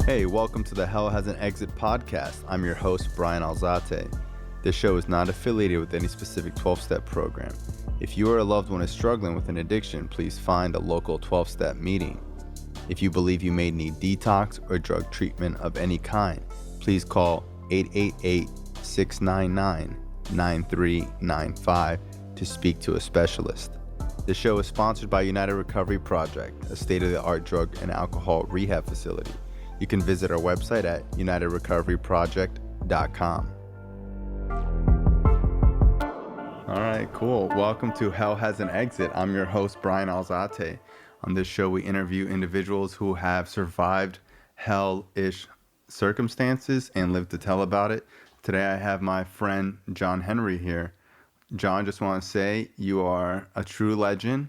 Hey, welcome to the Hell Has an Exit podcast. I'm your host, Bryan Alzate. This show is not affiliated with any specific 12-step program. If you or a loved one is struggling with an addiction, please find a local 12-step meeting. If you believe you may need detox or drug treatment of any kind, please call 888-699-9395 to speak to a specialist. The show is sponsored by United Recovery Project, a state-of-the-art drug and alcohol rehab facility. You can visit our website at UnitedRecoveryProject.com. All right, cool. Welcome to Hell Has an Exit. I'm your host, Bryan Alzate. On this show, we interview individuals who have survived hell-ish circumstances and live to tell about it. Today, I have my friend, John Henry here. John, just want to say you are a true legend.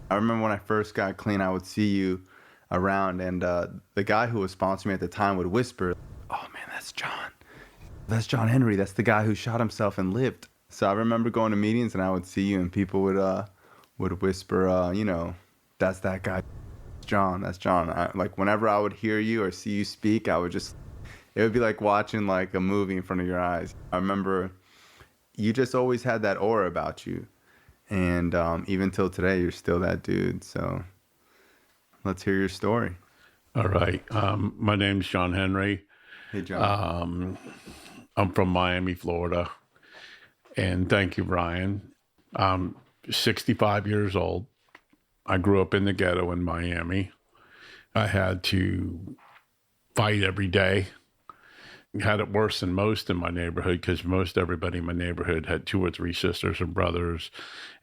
I remember when I first got clean, I would see you around, and the guy who was sponsoring me at the time would whisper, "Oh man, that's John. That's John Henry. That's the guy who shot himself and lived." So I remember going to meetings and I would see you and people would whisper, "That's that guy, John. That's John." Like whenever I would hear you or see you speak, it would be like watching like a movie in front of your eyes. I remember you just always had that aura about you, and even till today, you're still that dude. So let's hear your story. All right. My name's John Henry. Hey, John. I'm from Miami, Florida. And thank you, Bryan. I'm 65 years old. I grew up in the ghetto in Miami. I had to fight every day. Had it worse than most in my neighborhood because most everybody in my neighborhood had 2 or 3 sisters and brothers,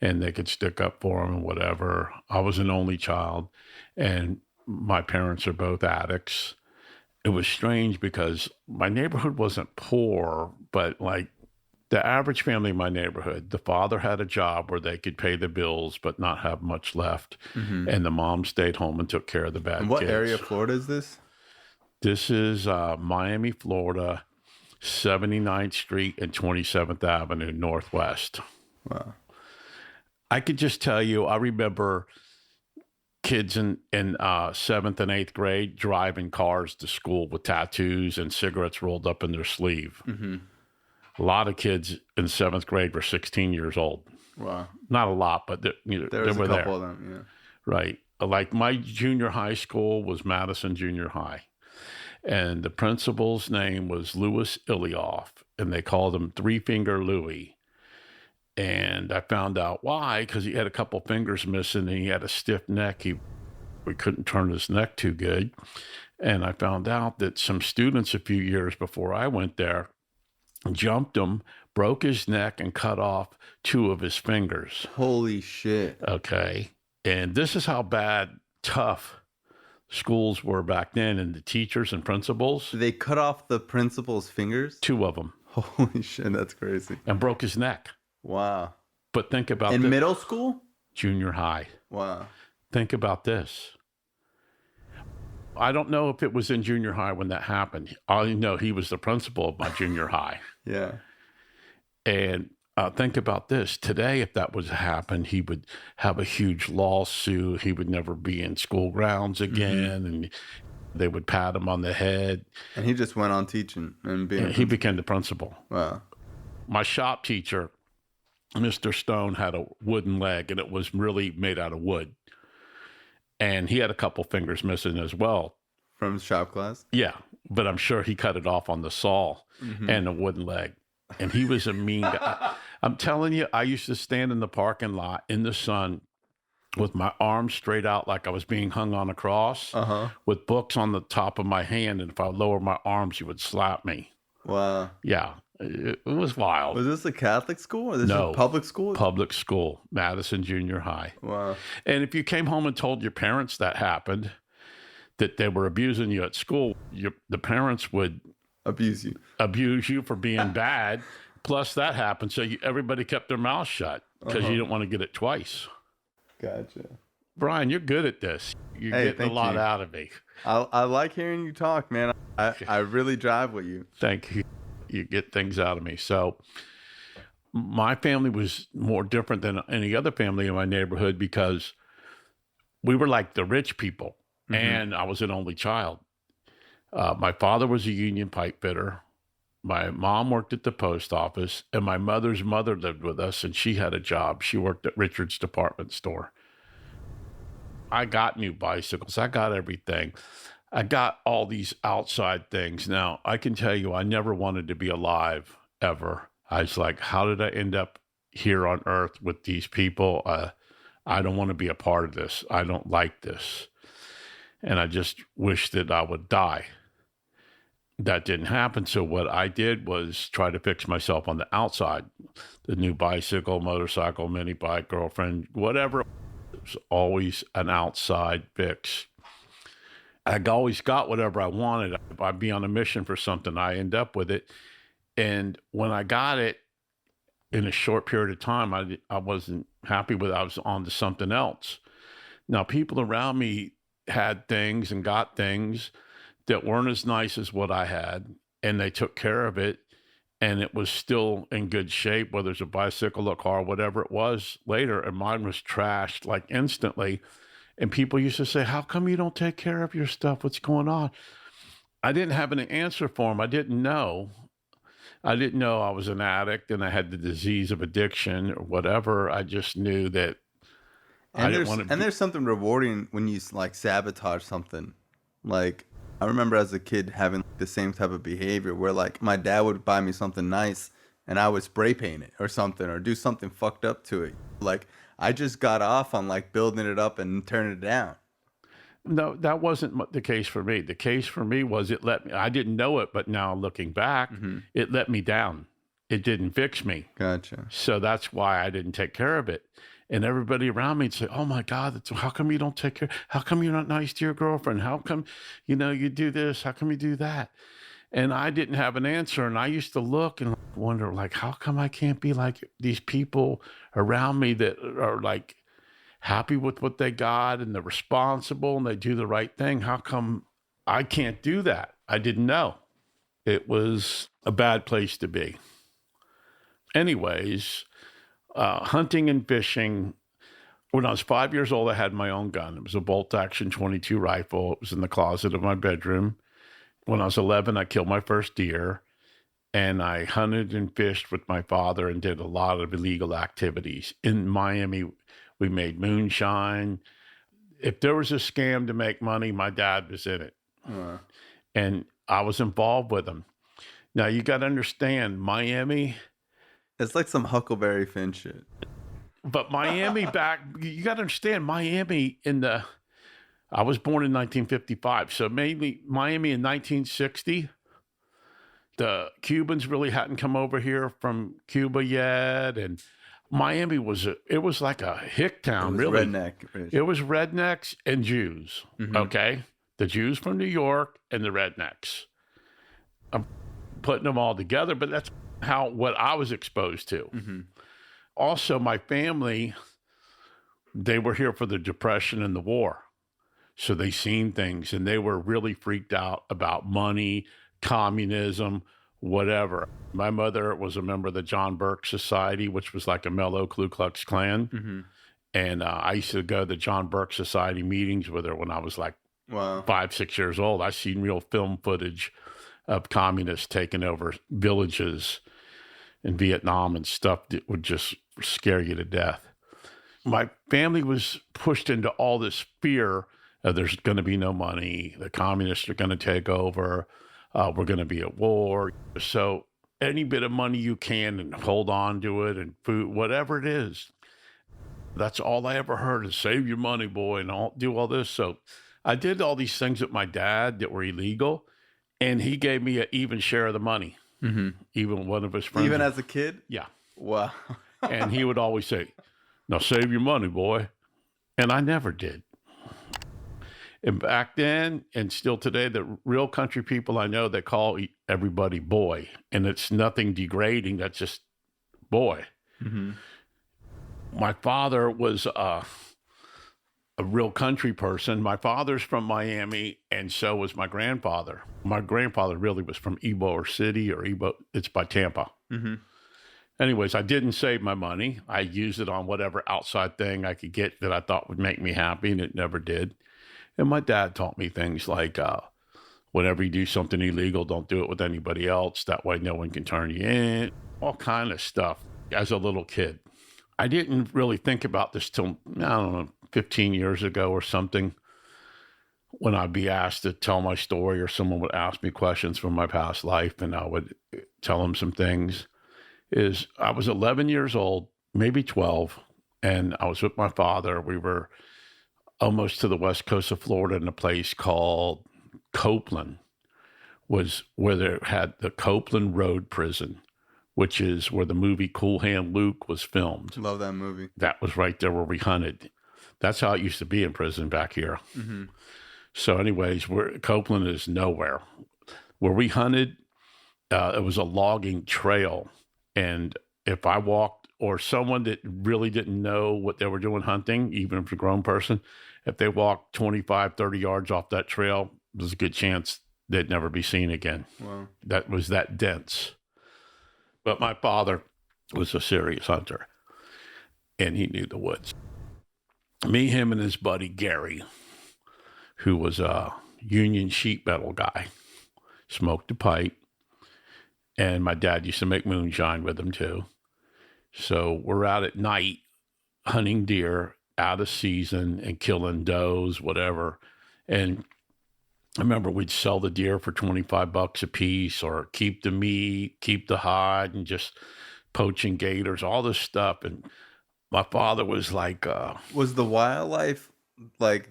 and they could stick up for them and whatever. I was an only child, and my parents are both addicts. It was strange because my neighborhood wasn't poor, but like the average family in my neighborhood, the father had a job where they could pay the bills but not have much left, and the mom stayed home and took care of the bad kids. What area of Florida is this? This is Miami, Florida, 79th Street and 27th Avenue, Northwest. Wow. I could just tell you, I remember kids in 7th and 8th grade driving cars to school with tattoos and cigarettes rolled up in their sleeve. A lot of kids in 7th grade were 16 years old. Wow. Not a lot, but There was they were a couple there. of them, yeah. Right. Like my junior high school was Madison Junior High. And the principal's name was Louis Ilioff, and they called him Three Finger Louie. And I found out why, because he had a couple fingers missing and he had a stiff neck. We couldn't turn his neck too good. And I found out that some students a few years before I went there jumped him, broke his neck, and cut off 2 of his fingers. Holy shit. Okay. And this is how tough schools were back then, and the teachers and principals. They cut off the principal's fingers? 2 of them. Holy shit, that's crazy. And broke his neck. Wow. But think about In middle school? Junior high. Wow. Think about this. I don't know if it was in junior high when that happened. I know he was the principal of my junior high. Yeah. And think about this. Today, if that was to happen, he would have a huge lawsuit. He would never be in school grounds again, and they would pat him on the head. And he just went on teaching and being. He became the principal. Wow. My shop teacher, Mr. Stone, had a wooden leg, and it was really made out of wood. And he had a couple fingers missing as well. From shop class? Yeah, but I'm sure he cut it off on the saw and a wooden leg. And he was a mean guy. I'm telling you, I used to stand in the parking lot in the sun with my arms straight out like I was being hung on a cross with books on the top of my hand. And if I lowered my arms, he would slap me. Wow. Yeah, it was wild. Was this a Catholic school or this No, is public school? Public school, Madison Junior High. Wow. And if you came home and told your parents that happened, that they were abusing you at school, the parents would abuse you for being bad. Plus that happened. So everybody kept their mouth shut because you didn't want to get it twice. Gotcha. Bryan, you're good at this. You're getting a lot out of me. I like hearing you talk, man. I really drive with you. Thank you. You get things out of me. So my family was more different than any other family in my neighborhood because we were like the rich people, and I was an only child. My father was a union pipe fitter. My mom worked at the post office, and my mother's mother lived with us, and she had a job. She worked at Richard's department store. I got new bicycles. I got everything. I got all these outside things. Now, I can tell you, I never wanted to be alive ever. I was like, how did I end up here on earth with these people? I don't want to be a part of this. I don't like this. And I just wish that I would die. That didn't happen. So what I did was try to fix myself on the outside. The new bicycle, motorcycle, mini bike, girlfriend, whatever. It was always an outside fix. I always got whatever I wanted. I'd be on a mission for something. I end up with it. And when I got it, in a short period of time, I wasn't happy with it. I was on to something else. Now, people around me had things and got things that weren't as nice as what I had, and they took care of it, and it was still in good shape, whether it's a bicycle, a car, whatever it was later, and mine was trashed like instantly. And people used to say, how come you don't take care of your stuff? What's going on? I didn't have an answer for them. I didn't know. I didn't know I was an addict and I had the disease of addiction or whatever. I just knew that I didn't want to. And there's something rewarding when you like sabotage something. Like, I remember as a kid having the same type of behavior where like my dad would buy me something nice and I would spray paint it or something or do something fucked up to it. Like, I just got off on like building it up and turning it down. No, that wasn't the case for me. The case for me was it let me, I didn't know it, but now looking back, it let me down. It didn't fix me. Gotcha. So that's why I didn't take care of it. And everybody around me would say, oh my God, how come you don't take care? How come you're not nice to your girlfriend? How come, you do this? How come you do that? And I didn't have an answer. And I used to look and wonder, like, how come I can't be like these people around me that are like happy with what they got and they're responsible and they do the right thing? How come I can't do that? I didn't know. It was a bad place to be. Anyways, hunting and fishing. When I was 5 years old, I had my own gun. It was a bolt-action .22 rifle. It was in the closet of my bedroom. When I was 11, I killed my first deer, and I hunted and fished with my father and did a lot of illegal activities. In Miami, we made moonshine. If there was a scam to make money, my dad was in it. And I was involved with him. Now, you got to understand, Miami... It's like some Huckleberry Finn shit. But Miami you got to understand, Miami I was born in 1955. So maybe Miami in 1960, the Cubans really hadn't come over here from Cuba yet. And Miami was like a hick town, really. Redneck. It was rednecks and Jews, okay? The Jews from New York and the rednecks. I'm putting them all together, but that's what I was exposed to. Also, my family, they were here for the Depression and the war. So they seen things and they were really freaked out about money, communism, whatever. My mother was a member of the John Burke Society, which was like a mellow Ku Klux Klan. And I used to go to the John Burke Society meetings with her when I was like 5, 6 years old. I seen real film footage of communists taking over villages in Vietnam and stuff that would just scare you to death. My family was pushed into all this fear of there's going to be no money, the communists are going to take over, we're going to be at war. So any bit of money you can and hold on to it and food, whatever it is. That's all I ever heard is save your money, boy, and I'll do all this. So I did all these things with my dad that were illegal, and he gave me an even share of the money. Even one of his friends. Even as a kid? Yeah. Wow. And he would always say, now save your money, boy. And I never did. And back then, and still today, the real country people I know, they call everybody boy. And it's nothing degrading. That's just boy. My father was a real country person. My father's from Miami, and so was my grandfather. My grandfather really was from Ybor City or Ybor. It's by Tampa. Anyways, I didn't save my money. I used it on whatever outside thing I could get that I thought would make me happy, and it never did. And my dad taught me things like Whenever you do something illegal, don't do it with anybody else. That way no one can turn you in. All kind of stuff as a little kid. I didn't really think about this till, I don't know, 15 years ago or something, when I'd be asked to tell my story or someone would ask me questions from my past life and I would tell them some things. Is I was 11 years old, maybe 12, and I was with my father. We were almost to the west coast of Florida in a place called Copeland, was where they had the Copeland Road Prison, which is where the movie Cool Hand Luke was filmed. Love that movie. That was right there where we hunted. That's how it used to be in prison back here. Mm-hmm. So anyways, Copeland is nowhere. Where we hunted, it was a logging trail. And if I walked, or someone that really didn't know what they were doing hunting, even if it's a grown person, if they walked 25, 30 yards off that trail, there's a good chance they'd never be seen again. Wow. That was that dense. But my father was a serious hunter, and he knew the woods. Me, him, and his buddy Gary, who was a union sheet metal guy, smoked a pipe, and my dad used to make moonshine with him too. So we're out at night hunting deer out of season and killing does, whatever. And I remember we'd sell the deer for $25 a piece, or keep the meat, keep the hide, and just poaching gators, all this stuff. And my father was like, was the wildlife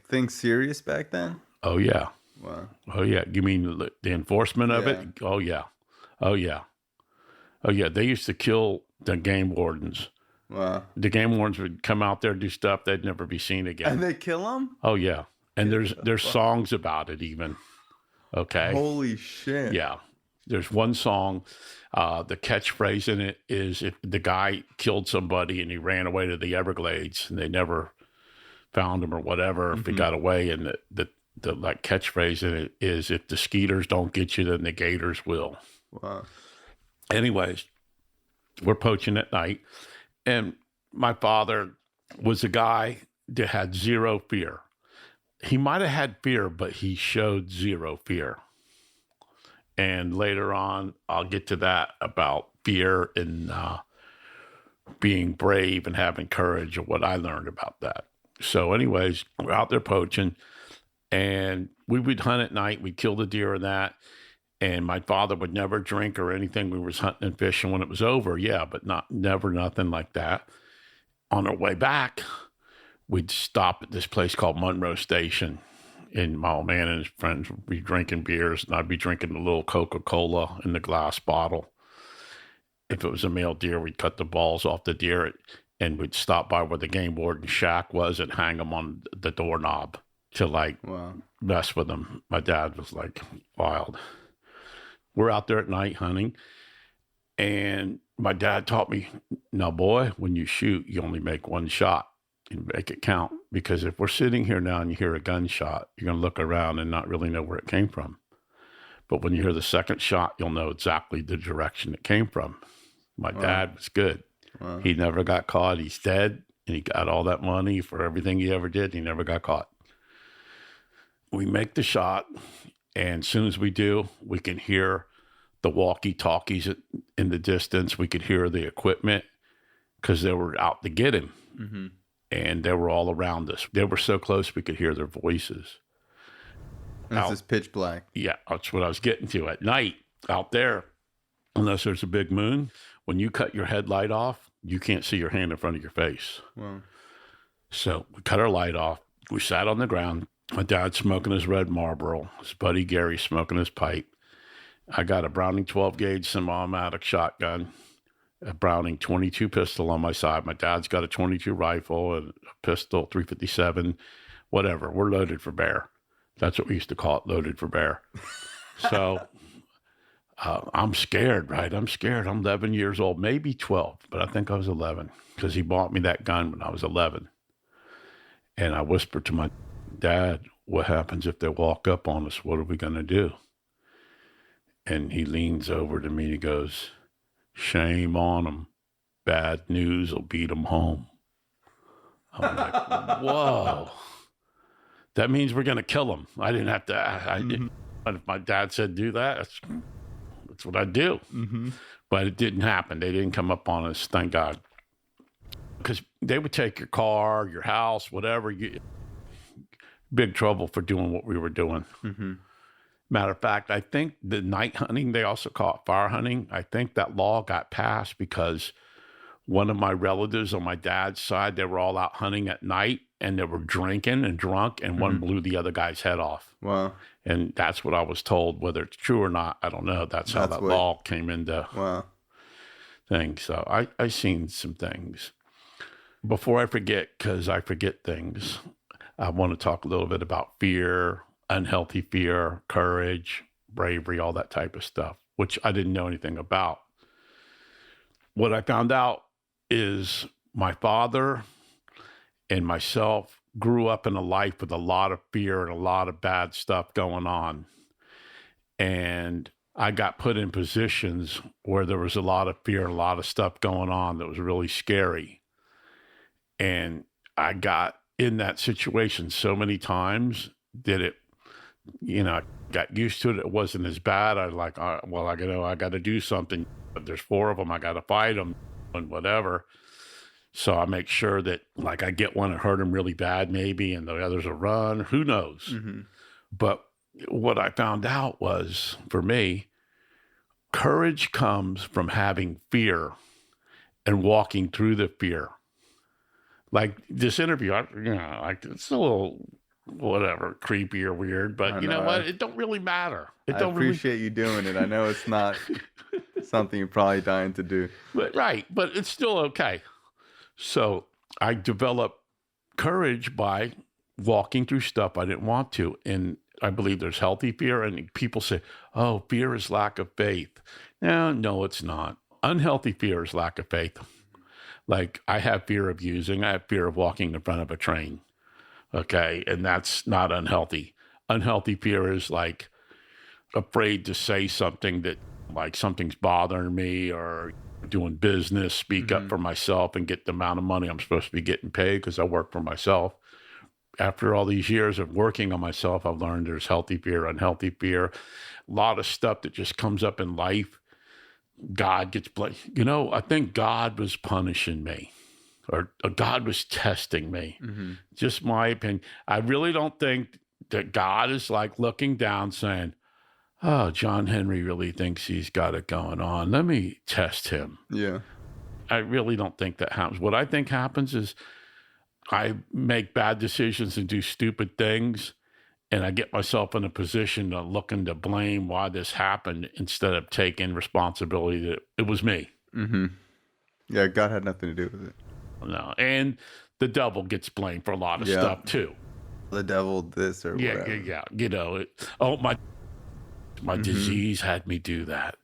thing serious back then? oh yeah. Wow. Oh yeah. You mean the enforcement of it? Oh yeah. Oh yeah. Oh yeah. They used to kill the game wardens. Wow. The game wardens would come out there, do stuff, they'd never be seen again. And they kill them? Oh yeah. And there's songs about it even. Okay. Holy shit. Yeah. There's one song, the catchphrase in it is, if the guy killed somebody and he ran away to the Everglades and they never found him or whatever, if he got away, and the like catchphrase in it is, if the skeeters don't get you, then the gators will. Wow. Anyways, we're poaching at night, and my father was a guy that had zero fear. He might have had fear, but he showed zero fear. And later on, I'll get to that about fear and being brave and having courage, and what I learned about that. So anyways, we're out there poaching, and we would hunt at night. We'd kill the deer and that. And my father would never drink or anything. We was hunting and fishing when it was over. Yeah, but never nothing like that. On our way back, we'd stop at this place called Monroe Station. And my old man and his friends would be drinking beers, and I'd be drinking a little Coca-Cola in the glass bottle. If it was a male deer, we'd cut the balls off the deer, and we'd stop by where the game warden shack was and hang them on the doorknob to Wow. mess with them. My dad was like wild. We're out there at night hunting, and my dad taught me, now boy, when you shoot, you only make one shot and make it count. Because if we're sitting here now and you hear a gunshot, you're going to look around and not really know where it came from. But when you hear the second shot, you'll know exactly the direction it came from. My dad was good. Wow. He never got caught. He's dead, and he got all that money for everything he ever did. He never got caught. We make the shot, and as soon as we do, we can hear the walkie-talkies in the distance. We could hear the equipment because they were out to get him. Mm-hmm. And they were all around us. They were so close we could hear their voices. This is pitch black. Yeah, that's what I was getting to. At night, out there, unless there's a big moon, when you cut your headlight off, you can't see your hand in front of your face. Wow. So we cut our light off. We sat on the ground. My dad smoking his red Marlboro. His buddy Gary smoking his pipe. I got a Browning 12 gauge semi-automatic shotgun, a Browning 22 pistol on my side. My dad's got a 22 rifle and a pistol, 357, whatever. We're loaded for bear. That's what we used to call it, loaded for bear. So I'm scared, right? I'm scared. I'm 11 years old, maybe 12, but I think I was 11 because he bought me that gun when I was 11. And I whispered to my dad, what happens if they walk up on us? What are we going to do? And he leans over to me and he goes, shame on them. Bad news will beat them home. I'm like, whoa. That means we're going to kill them. I didn't have to. And if my dad said do that, that's what I do. But it didn't happen. They didn't come up on us, thank God. Because they would take your car, your house, whatever. Big trouble for doing what we were doing. Matter of fact, I think the night hunting, they also call it fire hunting. I think that law got passed because one of my relatives on my dad's side, they were all out hunting at night and they were drinking and drunk, and one blew the other guy's head off. Wow. And that's what I was told. Whether it's true or not, I don't know. That's how that law came into things. So I seen some things. Before I forget, because I forget things, I want to talk a little bit about fear, unhealthy fear, courage, bravery, all that type of stuff, which I didn't know anything about. What I found out is my father and myself grew up in a life with a lot of fear and a lot of bad stuff going on. And I got put in positions where there was a lot of fear and a lot of stuff going on that was really scary. And I got in that situation so many times that it, I got used to it. It wasn't as bad. I was like, I got to do something. But there's 4 of them. I got to fight them and whatever. So I make sure that like I get one and hurt them really bad maybe, and the others will run. Who knows? But what I found out was, for me, courage comes from having fear and walking through the fear. Like this interview, like it's a little whatever, creepy or weird, but you know what? It don't really matter. I appreciate you doing it. I know it's not something you're probably dying to do. But it's still okay. So I developed courage by walking through stuff I didn't want to. And I believe there's healthy fear. And people say, oh, fear is lack of faith. No, it's not. Unhealthy fear is lack of faith. Like I have fear of using, I have fear of walking in front of a train. Okay. And that's not unhealthy. Unhealthy fear is like afraid to say something that like something's bothering me, or doing business, speak up for myself and get the amount of money I'm supposed to be getting paid because I work for myself. After all these years of working on myself, I've learned there's healthy fear, unhealthy fear, a lot of stuff that just comes up in life. God gets blamed. I think God was punishing me, or God was testing me. Just my opinion. I really don't think that God is like looking down saying, oh, John Henry really thinks he's got it going on. Let me test him. Yeah. I really don't think that happens. What I think happens is I make bad decisions and do stupid things, and I get myself in a position of looking to blame why this happened instead of taking responsibility that it was me. Yeah, God had nothing to do with it. No, and the devil gets blamed for a lot of stuff too. The devil this or whatever. Yeah. My disease had me do that.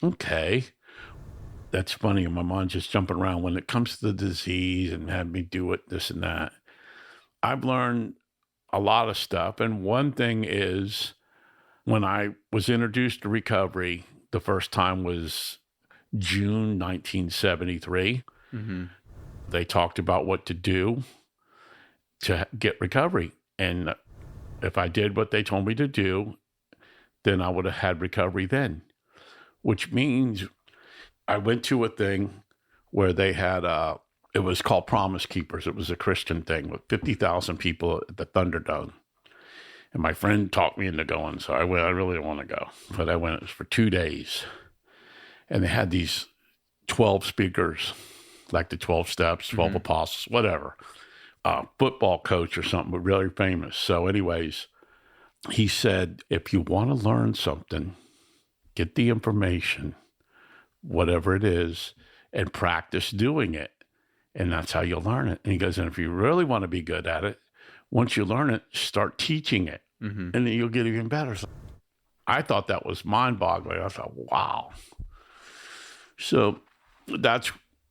Okay. That's funny. My mind's just jumping around when it comes to the disease and had me do it, this and that. I've learned a lot of stuff. And one thing is, when I was introduced to recovery, the first time was June 1973. They talked about what to do to get recovery. And if I did what they told me to do, then I would have had recovery then, which means I went to a thing where they had, it was called Promise Keepers. It was a Christian thing with 50,000 people at the Thunderdome. And my friend talked me into going, so I went. I really didn't want to go, but I went. It was for 2 days. And they had these 12 speakers, like the 12 steps, 12 apostles, whatever. Football coach or something, but really famous. So anyways, he said, if you want to learn something, get the information, whatever it is, and practice doing it. And that's how you'll learn it. And he goes, and if you really want to be good at it, once you learn it, start teaching it. And then you'll get even better. So I thought that was mind-boggling. I thought, wow. So that's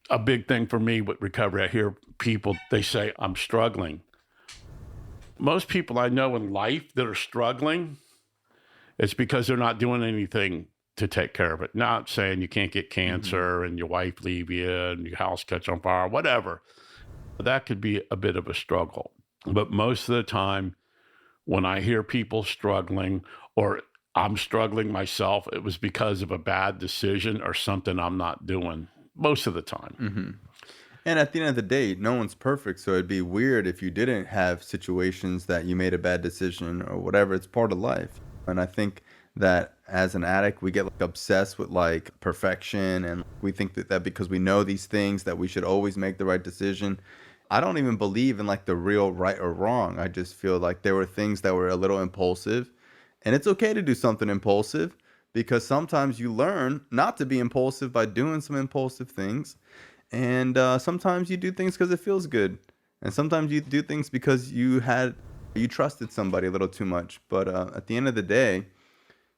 a big thing for me with recovery. I hear people, they say, I'm struggling. Most people I know in life that are struggling, it's because they're not doing anything to take care of it. Not saying you can't get cancer and your wife leave you and your house catch on fire, whatever. That could be a bit of a struggle. But most of the time, when I hear people struggling or I'm struggling myself, it was because of a bad decision or something I'm not doing most of the time. And at the end of the day, no one's perfect. So it'd be weird if you didn't have situations that you made a bad decision or whatever. It's part of life. And I think that as an addict, we get like obsessed with like perfection. And we think that because we know these things that we should always make the right decision. I don't even believe in like the real right or wrong. I just feel like there were things that were a little impulsive. And it's okay to do something impulsive because sometimes you learn not to be impulsive by doing some impulsive things. And sometimes you do things because it feels good. And sometimes you do things because you trusted somebody a little too much. But at the end of the day,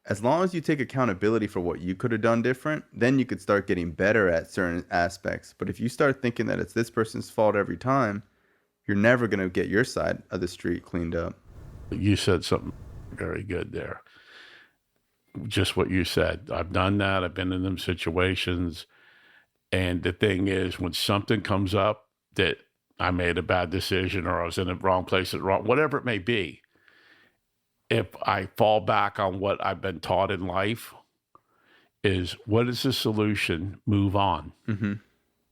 as long as you take accountability for what you could have done different, then you could start getting better at certain aspects. But if you start thinking that it's this person's fault every time, you're never going to get your side of the street cleaned up. You said something very good there. Just what you said. I've done that. I've been in them situations. And the thing is, when something comes up that I made a bad decision or I was in the wrong place at wrong, whatever it may be, if I fall back on what I've been taught in life is what is the solution? Move on. And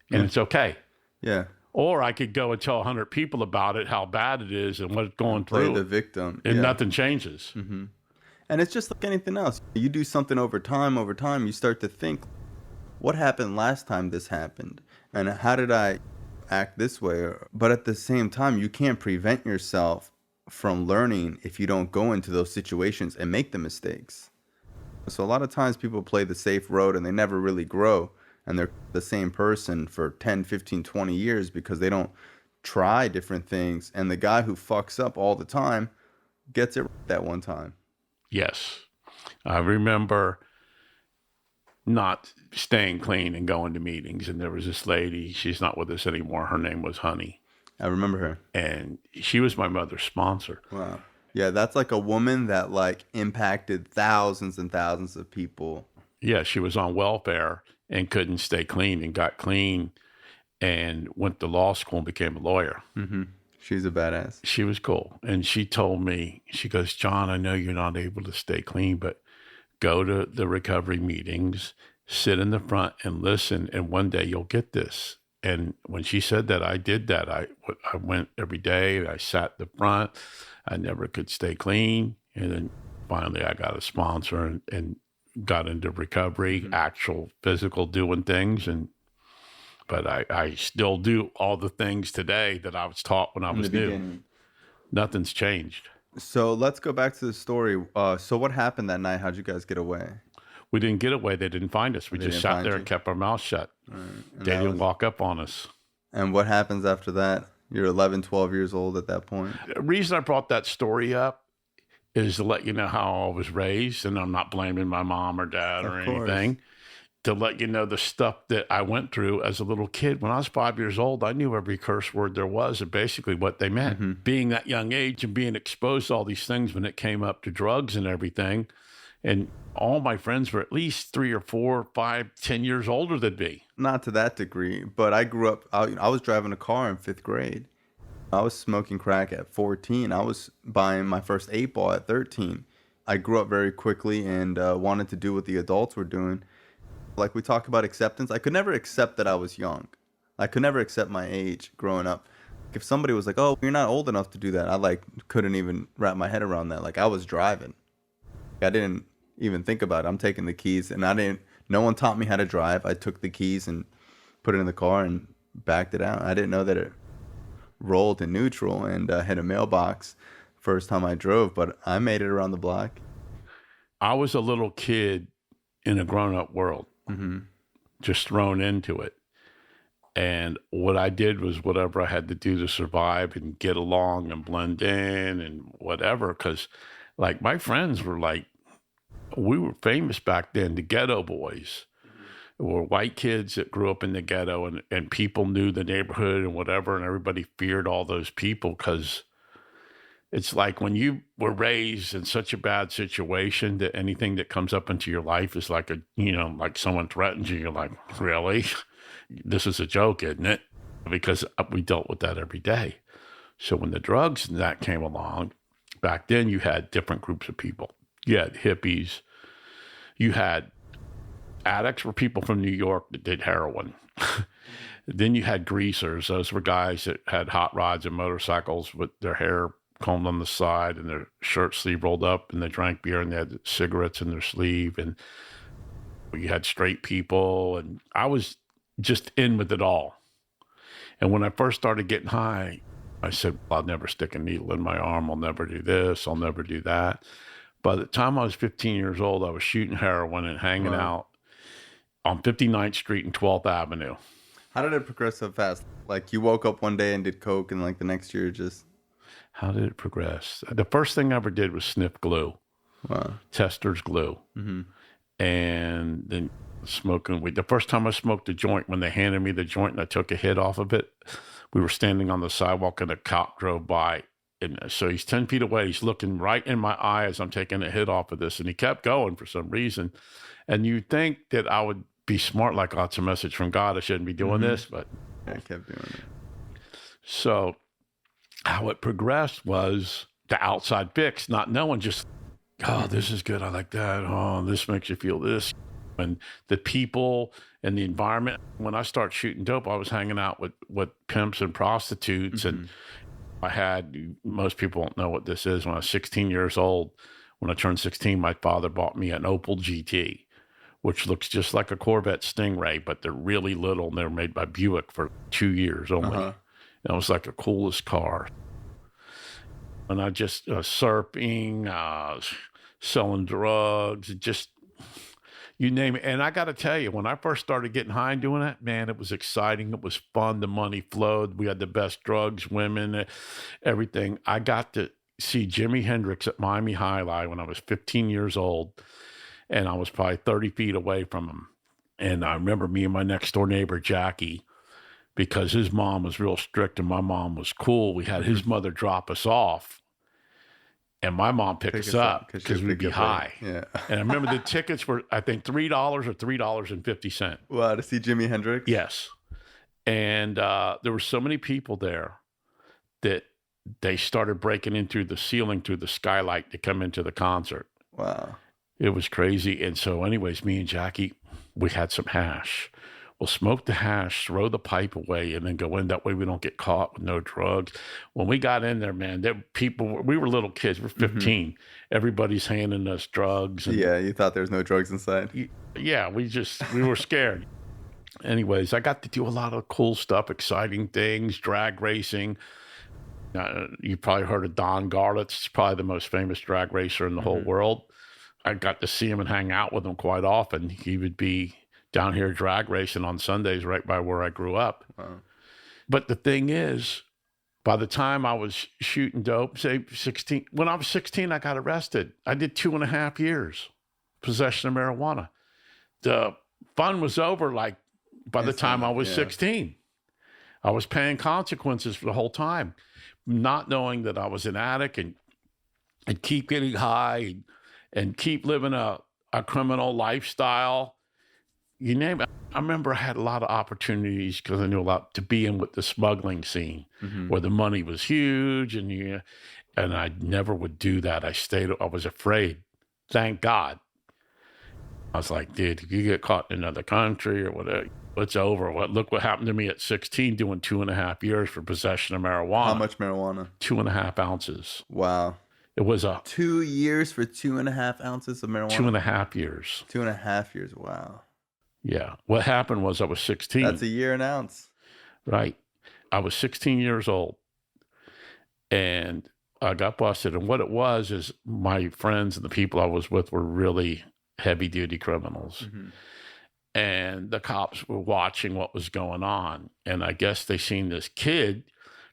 it's okay. Yeah. Or I could go and tell 100 people about it, how bad it is and what's going through. Play the victim. And nothing changes. And it's just like anything else. You do something over time, you start to think, what happened last time this happened? And how did I act this way? But at the same time, you can't prevent yourself from learning if you don't go into those situations and make the mistakes. So a lot of times people play the safe road and they never really grow. And they're the same person for 10, 15, 20 years because they don't try different things. And the guy who fucks up all the time gets it that one time. Yes. I remember not staying clean and going to meetings. And there was this lady, she's not with us anymore. Her name was Honey. I remember her. And she was my mother's sponsor. Wow. Yeah, that's like a woman that like impacted thousands and thousands of people. Yeah, she was on welfare and couldn't stay clean and got clean and went to law school and became a lawyer. She's a badass. She was cool. And she told me, she goes, John, I know you're not able to stay clean, but go to the recovery meetings, sit in the front and listen, and one day you'll get this. And when she said that, I did that. I went every day. I sat in the front. I never could stay clean. And then finally I got a sponsor and got into recovery, actual physical doing things. But I still do all the things today that I was taught when I was new. Beginning. Nothing's changed. So let's go back to the story. So what happened that night? How'd you guys get away? We didn't get away. They didn't find us. We just sat there and kept our mouths shut. They didn't walk up on us. And what happens after that? You're 11, 12 years old at that point. The reason I brought that story up is to let you know how I was raised, and I'm not blaming my mom or dad or anything. To let you know the stuff that I went through as a little kid. When I was 5 years old, I knew every curse word there was and basically what they meant. Being that young age and being exposed to all these things when it came up to drugs and everything. And all my friends were at least 3 or 4, 5, 10 years older than me. Not to that degree, but I grew up, I was driving a car in 5th grade. I was smoking crack at 14. I was buying my first 8-ball at 13. I grew up very quickly and wanted to do what the adults were doing. Like we talk about acceptance, I could never accept that I was young. I could never accept my age growing up. If somebody was like, oh, you're not old enough to do that, I like couldn't even wrap my head around that. Like I was driving. I didn't even think about it. I'm taking the keys and no one taught me how to drive. I took the keys and put it in the car and backed it out. I didn't know that it rolled in neutral and hit a mailbox first time I drove, but I made it around the block. I was a little kid in a grown-up world. Just thrown into it. And what I did was whatever I had to do to survive and get along and blend in and whatever. Because like my friends were like, we were famous back then, the ghetto boys. Were white kids that grew up in the ghetto and people knew the neighborhood and whatever. And everybody feared all those people because it's like when you were raised in such a bad situation that anything that comes up into your life is like like someone threatens you. You're like, really? This is a joke, isn't it? Because we dealt with that every day. So when the drugs and that came along, back then you had different groups of people. You had hippies. You had addicts were people from New York that did heroin. Then you had greasers. Those were guys that had hot rods and motorcycles with their hair combed on the side and their shirt sleeve rolled up, and they drank beer and they had cigarettes in their sleeve. And you had straight people, and I was just in with it all. And when I first started getting high, I said, well, I'll never stick a needle in my arm. I'll never do this. I'll never do that. By the time I was 15 years old, I was shooting heroin and hanging out on 59th Street and 12th Avenue. How did it progress so fast? Like you woke up one day and did coke, and like the next year just... How did it progress? The first thing I ever did was sniff glue. Wow. Tester's glue. Mm-hmm. And then smoking weed. The first time I smoked a joint, when they handed me the joint and I took a hit off of it, we were standing on the sidewalk and a cop drove by. And so he's 10 feet away. He's looking right in my eye as I'm taking a hit off of this. And he kept going for some reason. And you'd think that I would be smart, like, oh, it's a message from God. I shouldn't be doing this, but I kept doing it. So how it progressed was the outside fix, not knowing, just, oh, this is good. I like that. Oh, this makes you feel this. And the people and the environment. When I started shooting dope, I was hanging out with pimps and prostitutes. And I had, most people don't know what this is. When I was 16 years old, when I turned 16, my father bought me an Opel GT, which looks just like a Corvette Stingray, but they're really little, and they're made by Buick for 2 years only. And it was like the coolest car. And I just surfing, selling drugs, just you name it. And I got to tell you, when I first started getting high and doing that, man, it was exciting. It was fun. The money flowed. We had the best drugs, women, everything. I got to see Jimi Hendrix at Miami High Live when I was 15 years old. And I was probably 30 feet away from him. And I remember me and my next door neighbor, Jackie, because his mom was real strict and my mom was cool. We had his mother drop us off. And my mom picked us up because we'd be high. Yeah. And I remember the tickets were, I think, $3 or $3.50. Wow, to see Jimi Hendrix? Yes. And there were so many people there that they started breaking in through the ceiling, through the skylight to come into the concert. Wow. It was crazy. And so anyways, me and Jackie, we had some hash. We'll smoke the hash, throw the pipe away, and then go in. That way we don't get caught with no drugs. When we got in there, man, we were little kids. We're 15. Everybody's handing us drugs. And, yeah, you thought there was no drugs inside? Yeah, we were scared. Anyways, I got to do a lot of cool stuff, exciting things, drag racing. You probably heard of Don Garlitz. He's probably the most famous drag racer in the whole world. I got to see him and hang out with him quite often. He would be down here drag racing on Sundays right by where I grew up. Wow. But the thing is, by the time I was shooting dope, say 16, when I was 16, I got arrested. I did 2.5 years, possession of marijuana. The fun was over, like, by the time I was 16. I was paying consequences for the whole time, not knowing that I was an addict and keep getting high and keep living a criminal lifestyle. You name it. I remember I had a lot of opportunities because I knew a lot to be in with the smuggling scene where the money was huge and I never would do that. I was afraid. Thank God. I was like, dude, if you get caught in another country or whatever, it's over. Look what happened to me at 16 doing 2.5 years for possession of marijuana. How much marijuana? 2.5 ounces. Wow. It was 2 years for 2.5 ounces of marijuana? 2.5 years. 2.5 years. Wow. Yeah. What happened was I was 16. That's a year an ounce. Right. I was 16 years old and I got busted. And what it was is my friends and the people I was with were really heavy duty criminals. And the cops were watching what was going on. And I guess they seen this kid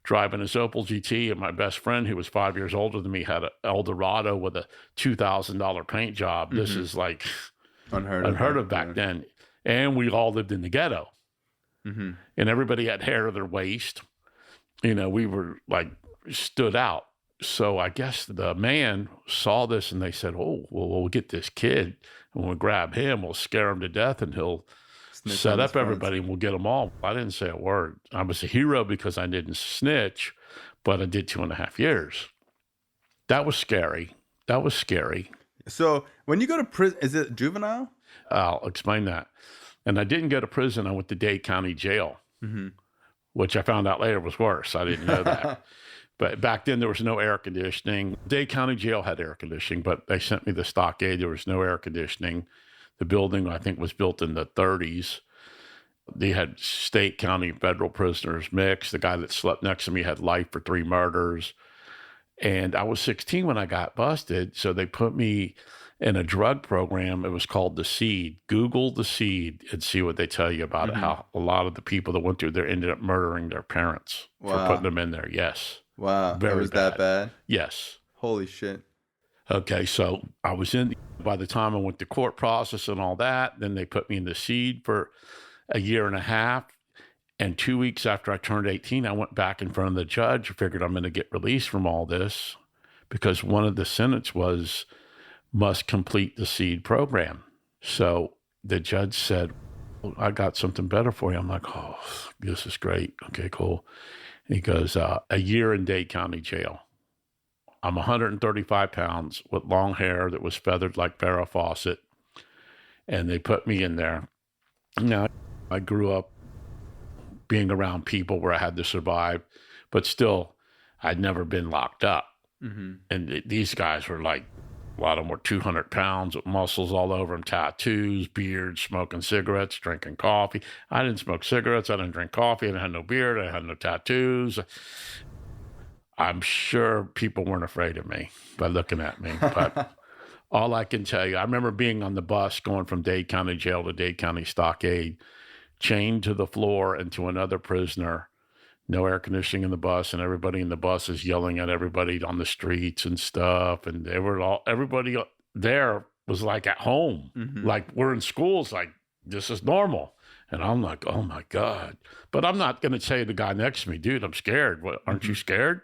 driving his Opel GT, and my best friend, who was 5 years older than me, had an Eldorado with a $2,000 paint job. This is like unheard of back then. And we all lived in the ghetto. And everybody had hair to their waist. You know, we were like stood out. So I guess the man saw this and they said, oh, well, we'll get this kid and we'll grab him. We'll scare him to death and he'll set up everybody and we'll get them all. I didn't say a word. I was a hero because I didn't snitch, but I did 2.5 years. That was scary. That was scary. So when you go to prison, is it juvenile? I'll explain that. And I didn't go to prison. I went to Dade County Jail, which I found out later was worse. I didn't know that. But back then, there was no air conditioning. Dade County Jail had air conditioning, but they sent me the stockade. There was no air conditioning. The building, I think, was built in the 30s. They had state, county, and federal prisoners mixed. The guy that slept next to me had life for 3 murders. And I was 16 when I got busted. So they put me in a drug program. It was called The Seed. Google The Seed and see what they tell you about it. How a lot of the people that went through there ended up murdering their parents for putting them in there. Yes. Wow. Very It was bad. that bad? Yes. Holy shit. Okay. So I was in, by the time I went to court process and all that, then they put me in The Seed for a year and a half. And 2 weeks after I turned 18, I went back in front of the judge. I figured I'm going to get released from all this because one of the sentence was must complete the SEED program. So the judge said, well, I got something better for you. I'm like, oh, this is great. Okay, cool. He goes, a year in Dade County Jail. I'm 135 pounds with long hair that was feathered like Farrah Fawcett. And they put me in there. Now, I grew up being around people where I had to survive, but still, I'd never been locked up. And these guys were like, a lot of them were 200 pounds with muscles all over them, tattoos, beards, smoking cigarettes, drinking coffee. I didn't smoke cigarettes. I didn't drink coffee. I didn't have no beard. I had no tattoos. I'm sure people weren't afraid of me by looking at me. But all I can tell you, I remember being on the bus going from Dade County Jail to Dade County Stockade, chained to the floor and to another prisoner, no air conditioning in the bus, and everybody in the bus is yelling at everybody on the streets and stuff. And they were all, everybody there was like at home, like we're in schools, like this is normal. And I'm like, oh my God. But I'm not going to say to the guy next to me, dude, I'm scared. What, aren't you scared?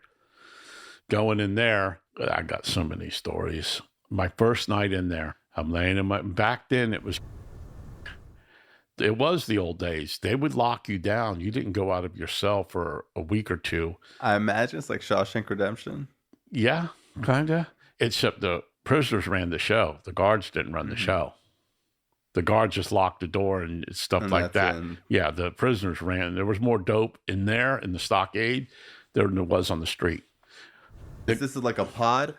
Going in there, I got so many stories. My first night in there, I'm laying in my, back then it was the old days. They would lock you down. You didn't go out of your cell for a week or two. I imagine it's like Shawshank Redemption. Yeah, kind of. Except the prisoners ran the show. The guards didn't run the show. The guards just locked the door and stuff And like that. that's it. Yeah, the prisoners ran. There was more dope in there in the stockade than there was on the street. Is this like a pod?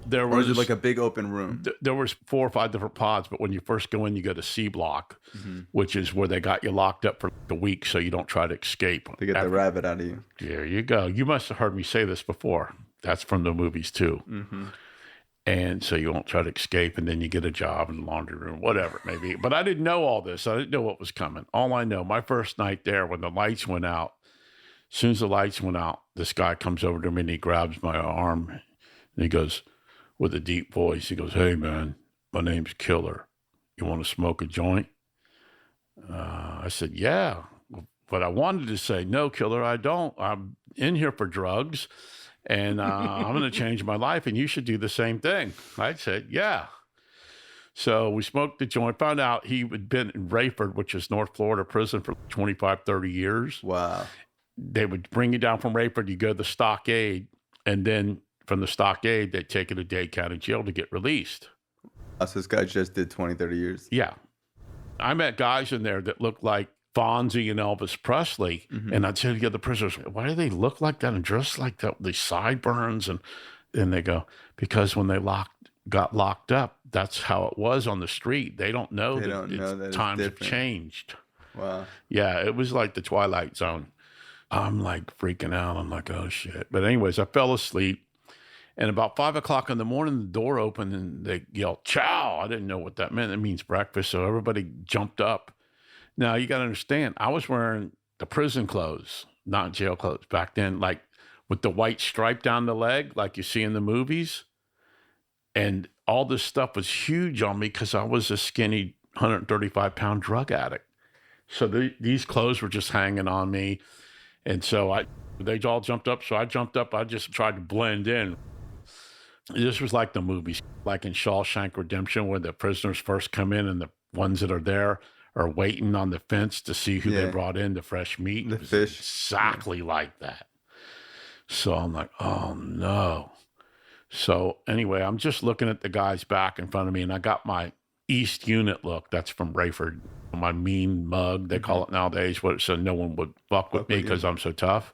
There Or was is it like a big open room? There was 4 or 5 different pods, but when you first go in, you go to C block, which is where they got you locked up for a week so you don't try to escape. To get the rabbit out of you. There you go. You must have heard me say this before. That's from the movies too. And so you won't try to escape, and then you get a job in the laundry room, whatever it may be. But I didn't know all this. I didn't know what was coming. All I know, my first night there, when the lights went out, as soon as the lights went out, this guy comes over to me and he grabs my arm and he goes, with a deep voice, he goes, hey man, my name's Killer. You want to smoke a joint? I said, yeah. But I wanted to say, no, Killer, I don't. I'm in here for drugs and I'm going to change my life and you should do the same thing. I said, yeah. So we smoked the joint, found out he had been in Rayford, which is North Florida prison for 25, 30 years. Wow. They would bring you down from Rayford, you go to the stockade, and then from the stockade, they'd take you to Dade County Jail to get released. So this guy just did 20, 30 years. Yeah. I met guys in there that looked like Fonzie and Elvis Presley. And I'd say to the other prisoners, why do they look like that and dress like that with these sideburns? And they go, because when they got locked up, that's how it was on the street. They don't know that times have changed. Wow. Yeah, it was like the Twilight Zone. I'm like freaking out. I'm like, oh shit. But anyways, I fell asleep. And about 5 o'clock in the morning, the door opened and they yelled, chow. I didn't know what that meant. It means breakfast. So everybody jumped up. Now, you got to understand, I was wearing the prison clothes, not jail clothes back then, like with the white stripe down the leg, like you see in the movies. And all this stuff was huge on me because I was a skinny 135-pound drug addict. So these clothes were just hanging on me. And so they all jumped up. So I jumped up. I just tried to blend in. This was like the movies, like in Shawshank Redemption, where the prisoners first come in and the ones that are there are waiting on the fence to see who they brought in, the fresh meat. The fish. Exactly like that. So I'm like, oh no. So anyway, I'm just looking at the guy's back in front of me, and I got my East Unit look. That's from Rayford. My mean mug, they call it nowadays, so no one would fuck with me because I'm so tough.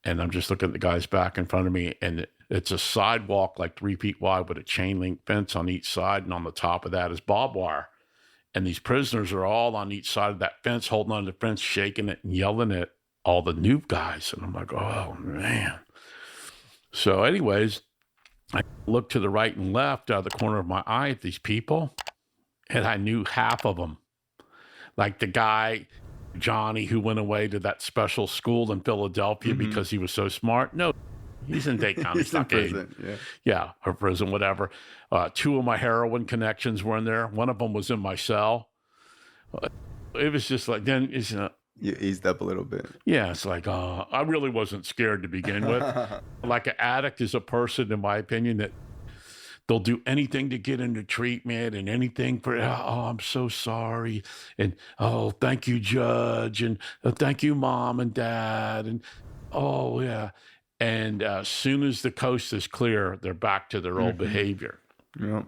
And I'm just looking at the guy's back in front of me, and it's a sidewalk like 3 feet wide with a chain link fence on each side, and on the top of that is barbed wire. And these prisoners are all on each side of that fence, holding on to the fence, shaking it and yelling at all the new guys. And I'm like, oh, man. So anyways, I looked to the right and left out of the corner of my eye at these people, and I knew half of them. Like the guy, Johnny, who went away to that special school in Philadelphia because he was so smart. No, he's in Dade County. He's in prison, yeah, or prison, whatever. 2 of my heroin connections were in there. One of them was in my cell. It was just like, then it's you eased up a little bit. Yeah, it's like, I really wasn't scared to begin with. Like an addict is a person, in my opinion, that they'll do anything to get into treatment and anything for, oh, I'm so sorry. And, oh, thank you, Judge. And thank you, Mom and Dad. And, oh, yeah. And as soon as the coast is clear, they're back to their old behavior. Yeah.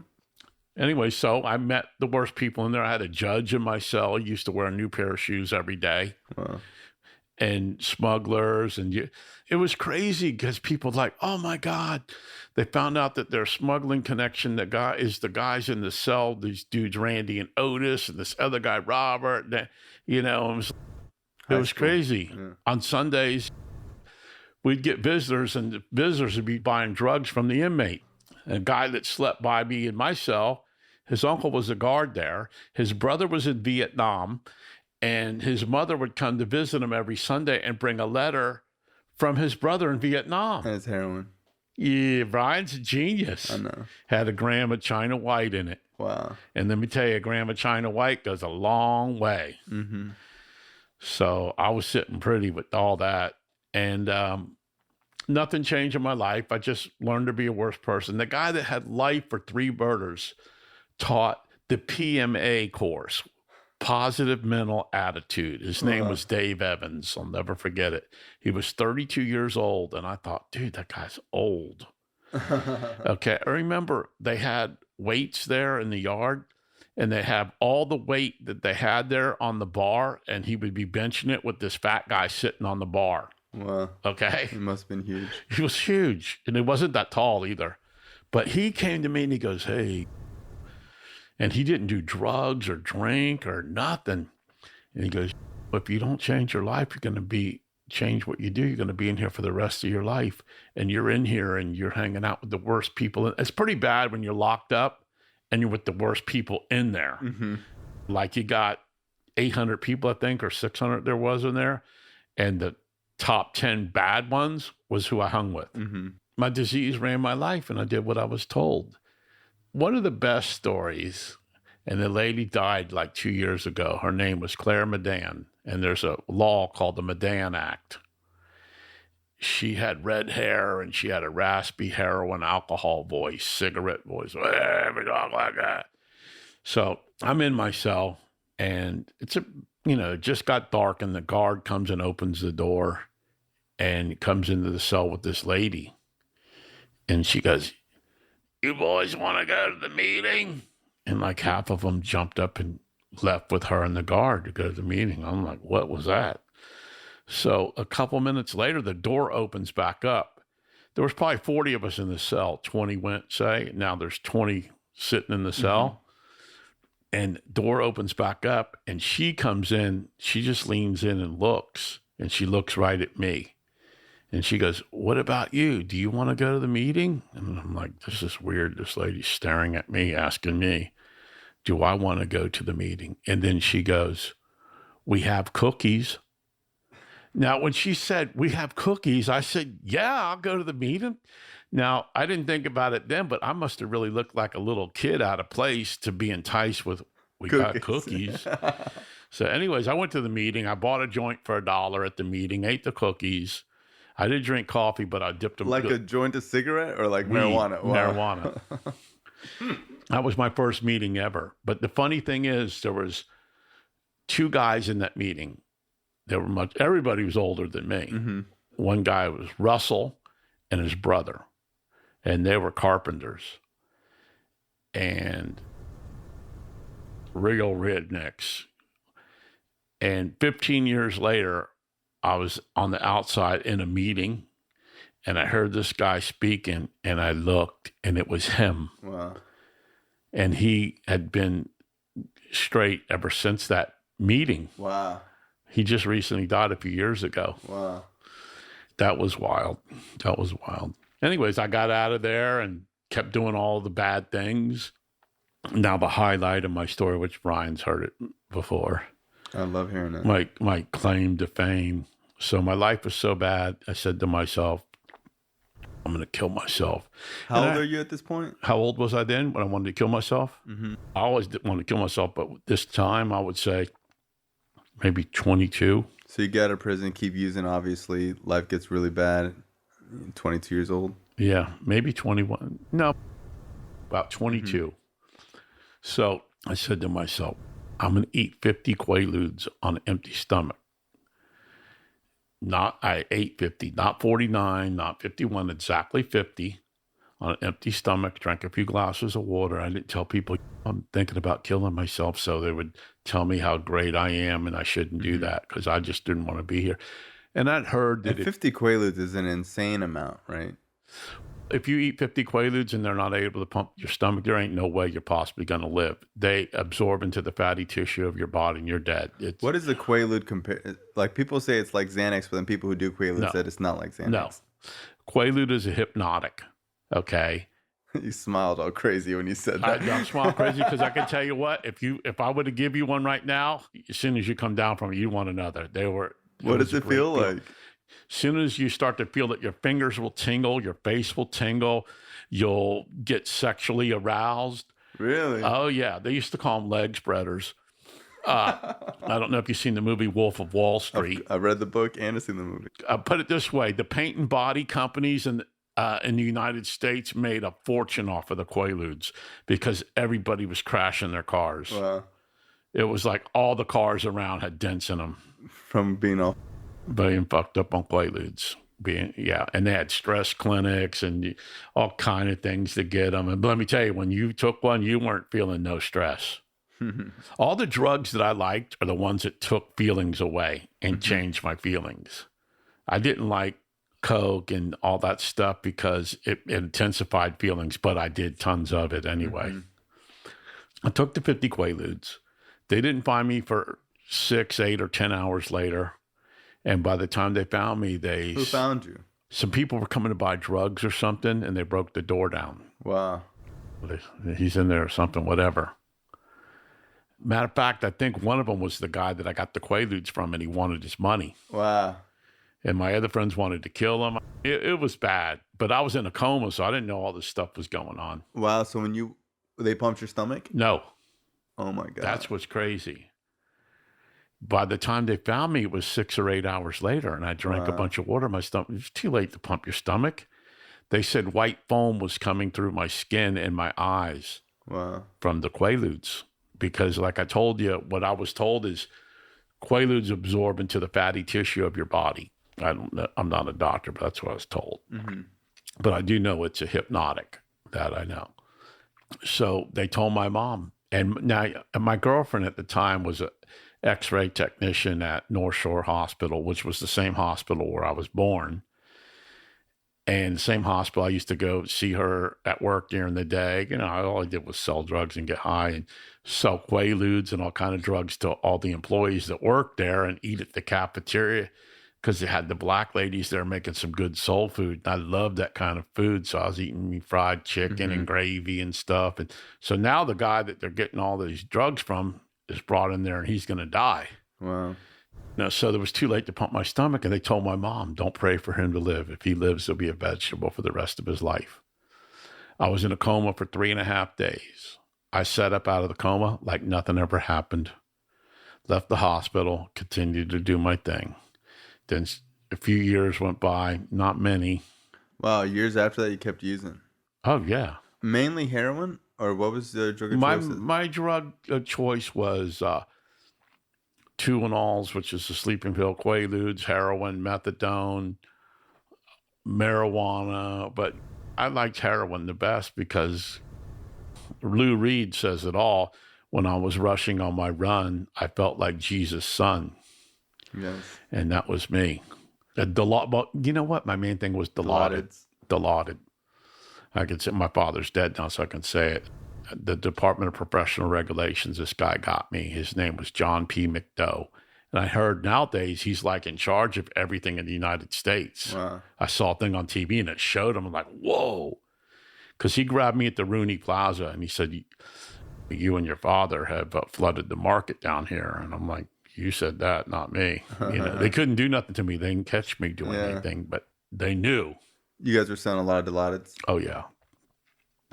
Anyway, so I met the worst people in there. I had a judge in my cell. He used to wear a new pair of shoes every day. Wow. And smugglers. And it was crazy because people like, oh, my God. They found out that their smuggling connection, the guys in the cell, these dudes, Randy and Otis, and this other guy, Robert. It was crazy. Yeah. On Sundays, we'd get visitors, and the visitors would be buying drugs from the inmate. A guy that slept by me in my cell, his uncle was a guard there. His brother was in Vietnam, and his mother would come to visit him every Sunday and bring a letter from his brother in Vietnam. That's heroin. Yeah, Brian's a genius. I know. Had a gram of China White in it. Wow. And let me tell you, a gram of China White goes a long way. Mm-hmm. So I was sitting pretty with all that. And nothing changed in my life. I just learned to be a worse person. The guy that had life for 3 murders taught the PMA course, Positive Mental Attitude. His name was Dave Evans. I'll never forget it. He was 32 years old, and I thought, dude, that guy's old. Okay, I remember they had weights there in the yard, and they have all the weight that they had there on the bar, and he would be benching it with this fat guy sitting on the bar. Wow. Okay. It must have been huge. He was huge, and he wasn't that tall either. But he came to me and he goes, hey, and he didn't do drugs or drink or nothing. And he goes, if you don't change your life, you're going to change what you do. You're going to be in here for the rest of your life. And you're in here and you're hanging out with the worst people. It's pretty bad when you're locked up and you're with the worst people in there. Mm-hmm. Like you got 800 people, I think, or 600 there was in there. And the top 10 bad ones was who I hung with. Mm-hmm. My disease ran my life and I did what I was told. One of the best stories, and the lady died like 2 years ago. Her name was Claire Madan, and there's a law called the Madan Act. She had red hair, and she had a raspy heroin, alcohol voice, cigarette voice. Hey, we talk like that. So I'm in my cell, and it just got dark, and the guard comes and opens the door, and comes into the cell with this lady, and she goes, you boys want to go to the meeting? And like half of them jumped up and left with her and the guard to go to the meeting. I'm like, what was that? So a couple minutes later, the door opens back up. There was probably 40 of us in the cell. 20 went, say. Now there's 20 sitting in the cell. Mm-hmm. And door opens back up, and she comes in. She just leans in and looks, and she looks right at me. And she goes, what about you? Do you want to go to the meeting? And I'm like, this is weird. This lady's staring at me, asking me, do I want to go to the meeting? And then she goes, we have cookies. Now, when she said, we have cookies, I said, yeah, I'll go to the meeting. Now, I didn't think about it then, but I must have really looked like a little kid out of place to be enticed with, we got cookies. So anyways, I went to the meeting. I bought a joint for $1 at the meeting, ate the cookies. I did drink coffee, but I dipped them. Like a joint of cigarette or like marijuana? Wow. Marijuana. That was my first meeting ever. But the funny thing is, there was 2 guys in that meeting. Everybody was older than me. Mm-hmm. One guy was Russell and his brother. and they were carpenters and real rednecks. And 15 years later, I was on the outside in a meeting, and I heard this guy speaking, and I looked, and it was him. Wow. And he had been straight ever since that meeting. Wow. He just recently died a few years ago. Wow. That was wild. That was wild. Anyways, I got out of there and kept doing all the bad things. Now the highlight of my story, which Brian's heard it before. I love hearing that. My claim to fame. So my life was so bad, I said to myself, I'm going to kill myself. How old are you at this point? How old was I then when I wanted to kill myself? Mm-hmm. I always did want to kill myself, but this time I would say maybe 22. So you get out of prison, keep using, obviously. Life gets really bad. 22 years old? Yeah, maybe 21. No, about 22. Mm-hmm. So I said to myself, I'm going to eat 50 quaaludes on an empty stomach. I ate 50, not 49, not 51, exactly 50 on an empty stomach, drank a few glasses of water. I didn't tell people I'm thinking about killing myself, so they would tell me how great I am and I shouldn't do that because I just didn't want to be here. And I'd heard that 50 quaaludes is an insane amount, right? If you eat 50 quaaludes and they're not able to pump your stomach, there ain't no way you're possibly going to live. They absorb into the fatty tissue of your body and you're dead. What is the quaalude compare? Like people say it's like Xanax, but then people who do quaaludes said it's not like Xanax. No. Quaalude is a hypnotic, okay? You smiled all crazy when you said that. I smiled crazy because I can tell you what, if I were to give you one right now, as soon as you come down from it, you want another. What does it feel like? As soon as you start to feel that your fingers will tingle, your face will tingle, you'll get sexually aroused. Really? Oh, yeah. They used to call them leg spreaders. I don't know if you've seen the movie Wolf of Wall Street. I read the book and I've seen the movie. Put it this way. The paint and body companies in the United States made a fortune off of the quaaludes because everybody was crashing their cars. Wow. It was like all the cars around had dents in them. From being fucked up on quaaludes. And they had stress clinics and all kind of things to get them. And let me tell you, when you took one, you weren't feeling no stress. All the drugs that I liked are the ones that took feelings away and changed my feelings. I didn't like Coke and all that stuff because it intensified feelings, but I did tons of it anyway. I took the 50 quaaludes. They didn't find me for 6, 8, or 10 hours later. And by the time they found me, Who found you? Some people were coming to buy drugs or something, and they broke the door down. Wow. He's in there or something, whatever. Matter of fact, I think one of them was the guy that I got the quaaludes from, and he wanted his money. Wow. And my other friends wanted to kill him. It was bad, but I was in a coma, so I didn't know all this stuff was going on. Wow. So they pumped your stomach? No. Oh my God. That's what's crazy. By the time they found me, it was 6 or 8 hours later, and I drank a bunch of water. My stomach, it was too late to pump your stomach. They said white foam was coming through my skin and my eyes from the quaaludes. Because like I told you, what I was told is quaaludes absorb into the fatty tissue of your body. I'm not a doctor, but that's what I was told. But I do know it's a hypnotic, that I know. So they told my mom. And now my girlfriend at the time was a X-ray technician at North Shore Hospital, which was the same hospital where I was born. And the same hospital, I used to go see her at work during the day. You know, all I did was sell drugs and get high and sell quaaludes and all kind of drugs to all the employees that worked there and eat at the cafeteria because they had the black ladies there making some good soul food. And I loved that kind of food. So I was eating me fried chicken and gravy and stuff. And so now the guy that they're getting all these drugs from is brought in there and he's going to die. Wow. So it was too late to pump my stomach, and they told my mom, don't pray for him to live. If he lives, he'll be a vegetable for the rest of his life. I was in a coma for 3.5 days. I sat up out of the coma like nothing ever happened. Left the hospital, continued to do my thing. Then a few years went by, not many. Wow, years after that you kept using? Oh, yeah. Mainly heroin? Or what was the drug of choice? My drug of choice was Tylenols, which is a sleeping pill, quaaludes, heroin, methadone, marijuana. But I liked heroin the best because Lou Reed says it all. When I was rushing on my run, I felt like Jesus' son. Yes. And that was me. But you know what? My main thing was Dilaudid. I could say my father's dead now, so I can say it. The Department of Professional Regulations, this guy got me. His name was John P. McDough. And I heard nowadays he's like in charge of everything in the United States. Wow. I saw a thing on TV and it showed him. I'm like, whoa. Because he grabbed me at the Rooney Plaza and he said, you and your father have flooded the market down here. And I'm like, you said that, not me. They couldn't do nothing to me. They didn't catch me doing anything, but they knew. You guys were selling a lot of Dilaudid? Oh, yeah.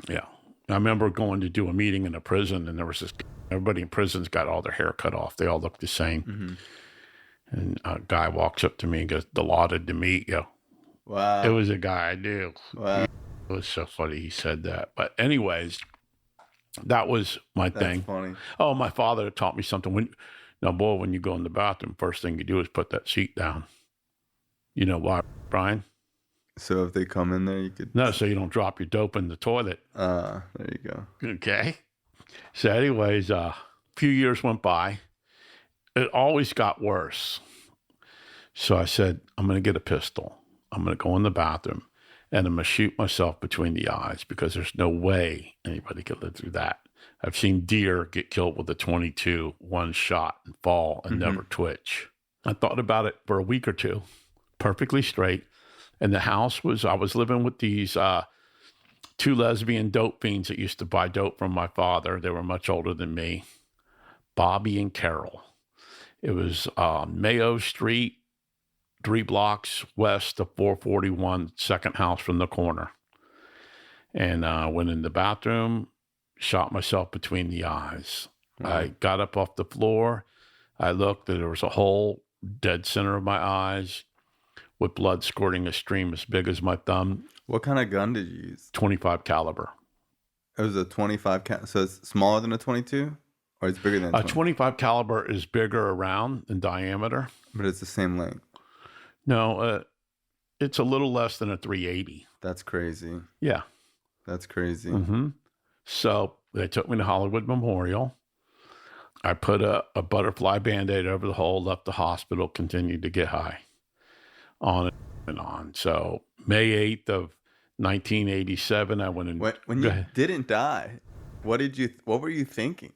Yeah. I remember going to do a meeting in a prison, and there was everybody in prison's got all their hair cut off. They all look the same. Mm-hmm. And a guy walks up to me and goes, Dilaudid to meet you. Wow. It was a guy I knew. Wow. It was so funny he said that. But anyways, that was my thing. That's funny. Oh, my father taught me something. When you go in the bathroom, first thing you do is put that seat down. You know why, Brian? So if they come in there, you could... No, so you don't drop your dope in the toilet. There you go. Okay. So anyways, a few years went by. It always got worse. So I said, I'm going to get a pistol. I'm going to go in the bathroom, and I'm going to shoot myself between the eyes because there's no way anybody could live through that. I've seen deer get killed with a 22, one shot, and fall and never twitch. I thought about it for a week or two, perfectly straight. And the house I was living with these two lesbian dope fiends that used to buy dope from my father. They were much older than me, Bobby and Carol. It was Mayo Street, 3 blocks west of 441, second house from the corner. And I went in the bathroom, shot myself between the eyes. I got up off the floor. I looked, and there was a hole dead center of my eyes, with blood squirting a stream as big as my thumb. What kind of gun did you use? 25 caliber. It was a 25 so it's smaller than a 22, or it's bigger than a 25 caliber is bigger around in diameter, but it's the same length. No, it's a little less than a 380. That's crazy. Yeah, that's crazy. Mm-hmm. So they took me to Hollywood Memorial. I put a butterfly Band-Aid over the hole, left the hospital, continued to get high. On and on. So May 8th of 1987, I went in. When you didn't die, what were you thinking?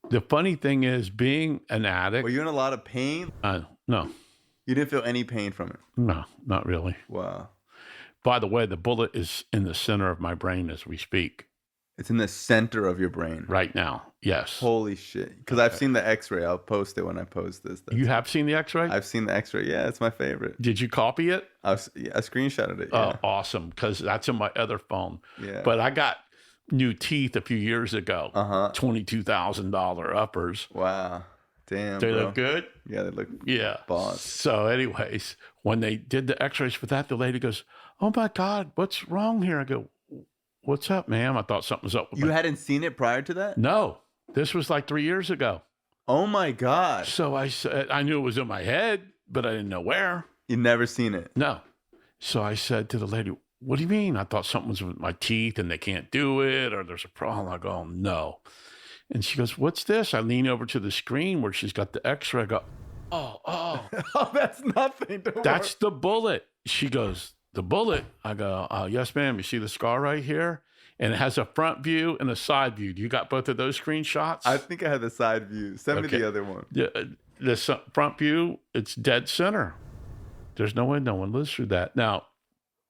The funny thing is, being an addict. Were you in a lot of pain? No. You didn't feel any pain from it? No, not really. Wow. By the way, the bullet is in the center of my brain as we speak. It's in the center of your brain. Right now, yes. Holy shit. Because I've seen the x-ray. I'll post it when I post this. You have seen the x-ray? I've seen the x-ray. Yeah, it's my favorite. Did you copy it? I screenshotted it. Yeah. Oh, awesome. Because that's in my other phone. Yeah. But I got new teeth a few years ago. $22,000 uppers. Wow. Damn, They look good? Yeah, they look boss. So anyways, when they did the x-rays for that, the lady goes, oh my God, what's wrong here? I go, what's up, ma'am? I thought something was up with You hadn't seen it prior to that? No. This was like 3 years ago. Oh my God. So I said, I knew it was in my head, but I didn't know where. You'd never seen it? No. So I said to the lady, what do you mean? I thought something was with my teeth and they can't do it, or there's a problem. I go, oh, no. And she goes, what's this? I lean over to the screen where she's got the x-ray. I go, oh. Oh, that's nothing. That's the bullet. She goes, the bullet? I go, yes, ma'am. You see the scar right here? And it has a front view and a side view. You got both of those screenshots? I think I had the side view. Send me the other one. The front view, it's dead center. There's no way no one lives through that. Now,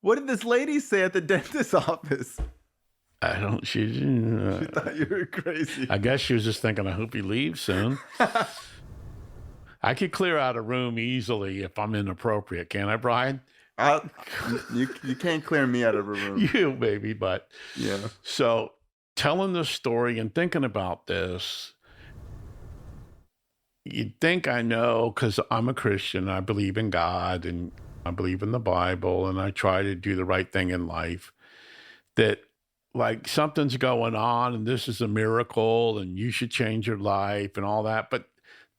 what did this lady say at the dentist's office? She thought you were crazy. I guess she was just thinking, I hope he leaves soon. I could clear out a room easily if I'm inappropriate, can't I, Brian? You can't clear me out of a room. You, baby, but yeah. So telling this story and thinking about this, you'd think I know because I'm a Christian. I believe in God and I believe in the Bible and I try to do the right thing in life. That like something's going on and this is a miracle and you should change your life and all that. But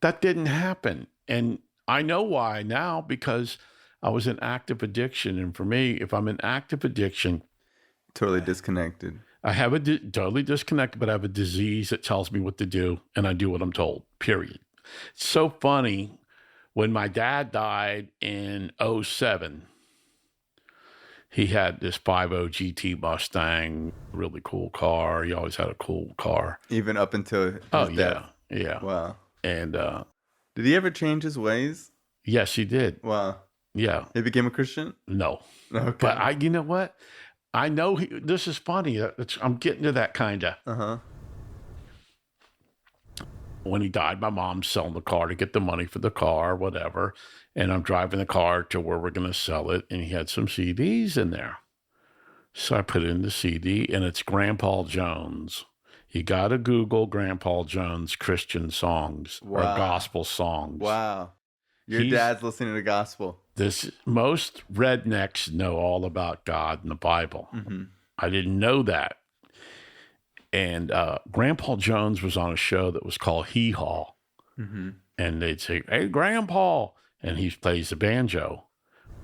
that didn't happen. And I know why now because I was in active addiction. And for me, if I'm in active addiction, Totally disconnected. I have totally disconnected, but I have a disease that tells me what to do, and I do what I'm told, period. It's so funny. When my dad died in '07, he had this 50 GT Mustang, really cool car. He always had a cool car. Even up until his death. Yeah. Wow. And Did he ever change his ways? yes, he did. Wow. Yeah. He became a Christian? No. Okay. But you know what? I know this is funny. I'm getting to that kind of. Uh-huh. When he died, my mom's selling the car to get the money for the car, whatever. And I'm driving the car to where we're going to sell it. And he had some CDs in there. So I put in the CD, and it's Grandpa Jones. You got to Google Grandpa Jones Christian songs or gospel songs. Wow. Your dad's listening to gospel. Most rednecks know all about God and the Bible. Mm-hmm. I didn't know that. And Grandpa Jones was on a show that was called Hee Haw. Mm-hmm. And they'd say, "Hey, Grandpa." And he plays the banjo.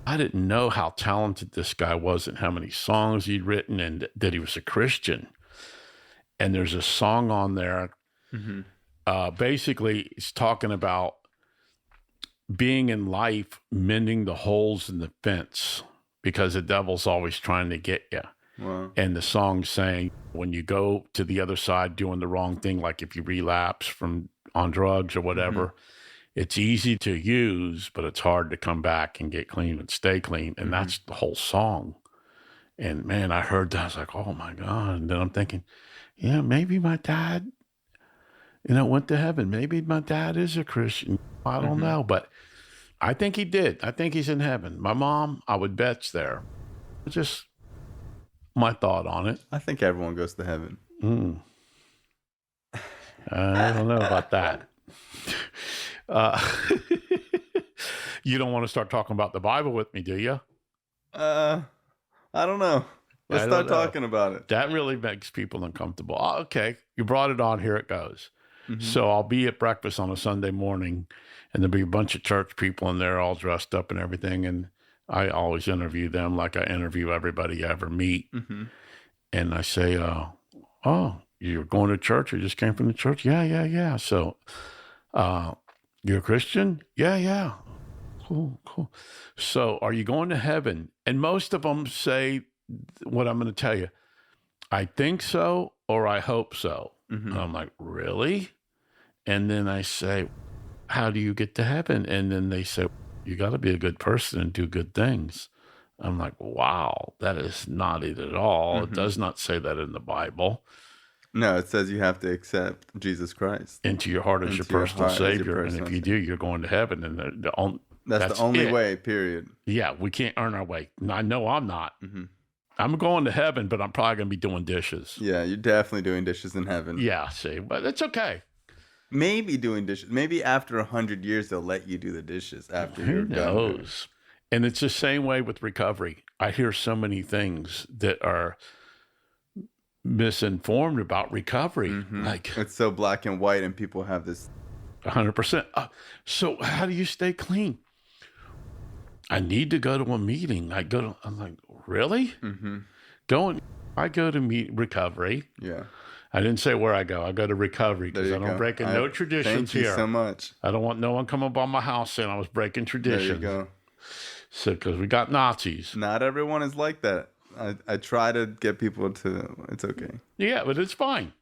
I didn't know how talented this guy was and how many songs he'd written and that he was a Christian. And there's a song on there. Mm-hmm. Basically, it's talking about being in life, mending the holes in the fence because the devil's always trying to get you. Wow. And the song saying, when you go to the other side doing the wrong thing, like if you relapse on drugs or whatever, it's easy to use, but it's hard to come back and get clean and stay clean. And that's the whole song. And man, I heard that. I was like, oh my God. And then I'm thinking, yeah, maybe my dad, went to heaven. Maybe my dad is a Christian. I don't know. But I think he did. I think he's in heaven. My mom, I would bet's there. Just my thought on it. I think everyone goes to heaven. I don't know about that. You don't want to start talking about the Bible with me, do you? I don't know. Let's start talking about it. That really makes people uncomfortable. Oh, okay, you brought it on. Here it goes. So I'll be at breakfast on a Sunday morning, and there'll be a bunch of church people in there all dressed up and everything. And I always interview them like I interview everybody I ever meet. And I say, oh, you're going to church? You just came from the church? Yeah. So you're a Christian? Yeah. Cool. So are you going to heaven? And most of them say what I'm going to tell you. I think so, or I hope so. And I'm like, really? And then I say, how do you get to heaven? And then they say, you got to be a good person and do good things. I'm like, wow, that is not it at all. It does not say that in the Bible. No, it says you have to accept Jesus Christ into your heart as your personal Savior. And if you do, you're going to heaven. And that's the only way, period. Yeah, we can't earn our way. I know I'm not. I'm going to heaven, but I'm probably going to be doing dishes. Yeah, you're definitely doing dishes in heaven. Yeah, see, but it's okay. Maybe doing dishes. Maybe after 100 years, they'll let you do the dishes after you're done. Who knows? And it's the same way with recovery. I hear so many things that are misinformed about recovery. Like it's so black and white, and people have this 100%. So how do you stay clean? I need to go to a meeting. I'm like, really? I go to recovery. Yeah. I didn't say where I go. I go to recovery because I don't break no traditions here. Thank you so much. I don't want no one coming by my house saying I was breaking traditions. There you go. So, because we got Nazis. Not everyone is like that. I try to get people to, it's okay. Yeah, but it's fine.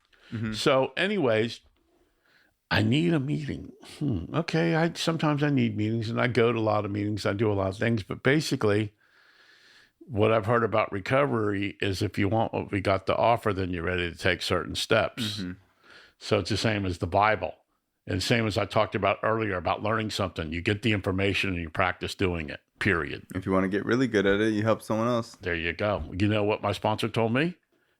So anyways, I need a meeting. Okay, sometimes I need meetings, and I go to a lot of meetings. I do a lot of things. But basically, what I've heard about recovery is if you want what we got to offer, then you're ready to take certain steps. So it's the same as the Bible. And the same as I talked about earlier about learning something. You get the information and you practice doing it, period. If you want to get really good at it, you help someone else. There you go. You know what my sponsor told me?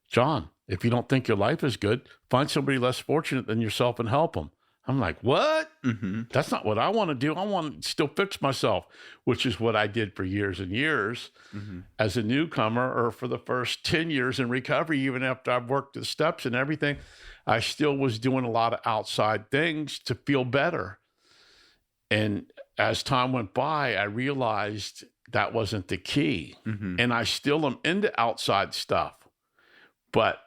John, if you don't think your life is good, find somebody less fortunate than yourself and help them. I'm like, what? That's not what I want to do. I want to still fix myself, which is what I did for years and years as a newcomer, or for the first 10 years in recovery. Even after I've worked the steps and everything, I still was doing a lot of outside things to feel better. And as time went by, I realized that wasn't the key. And I still am into outside stuff, but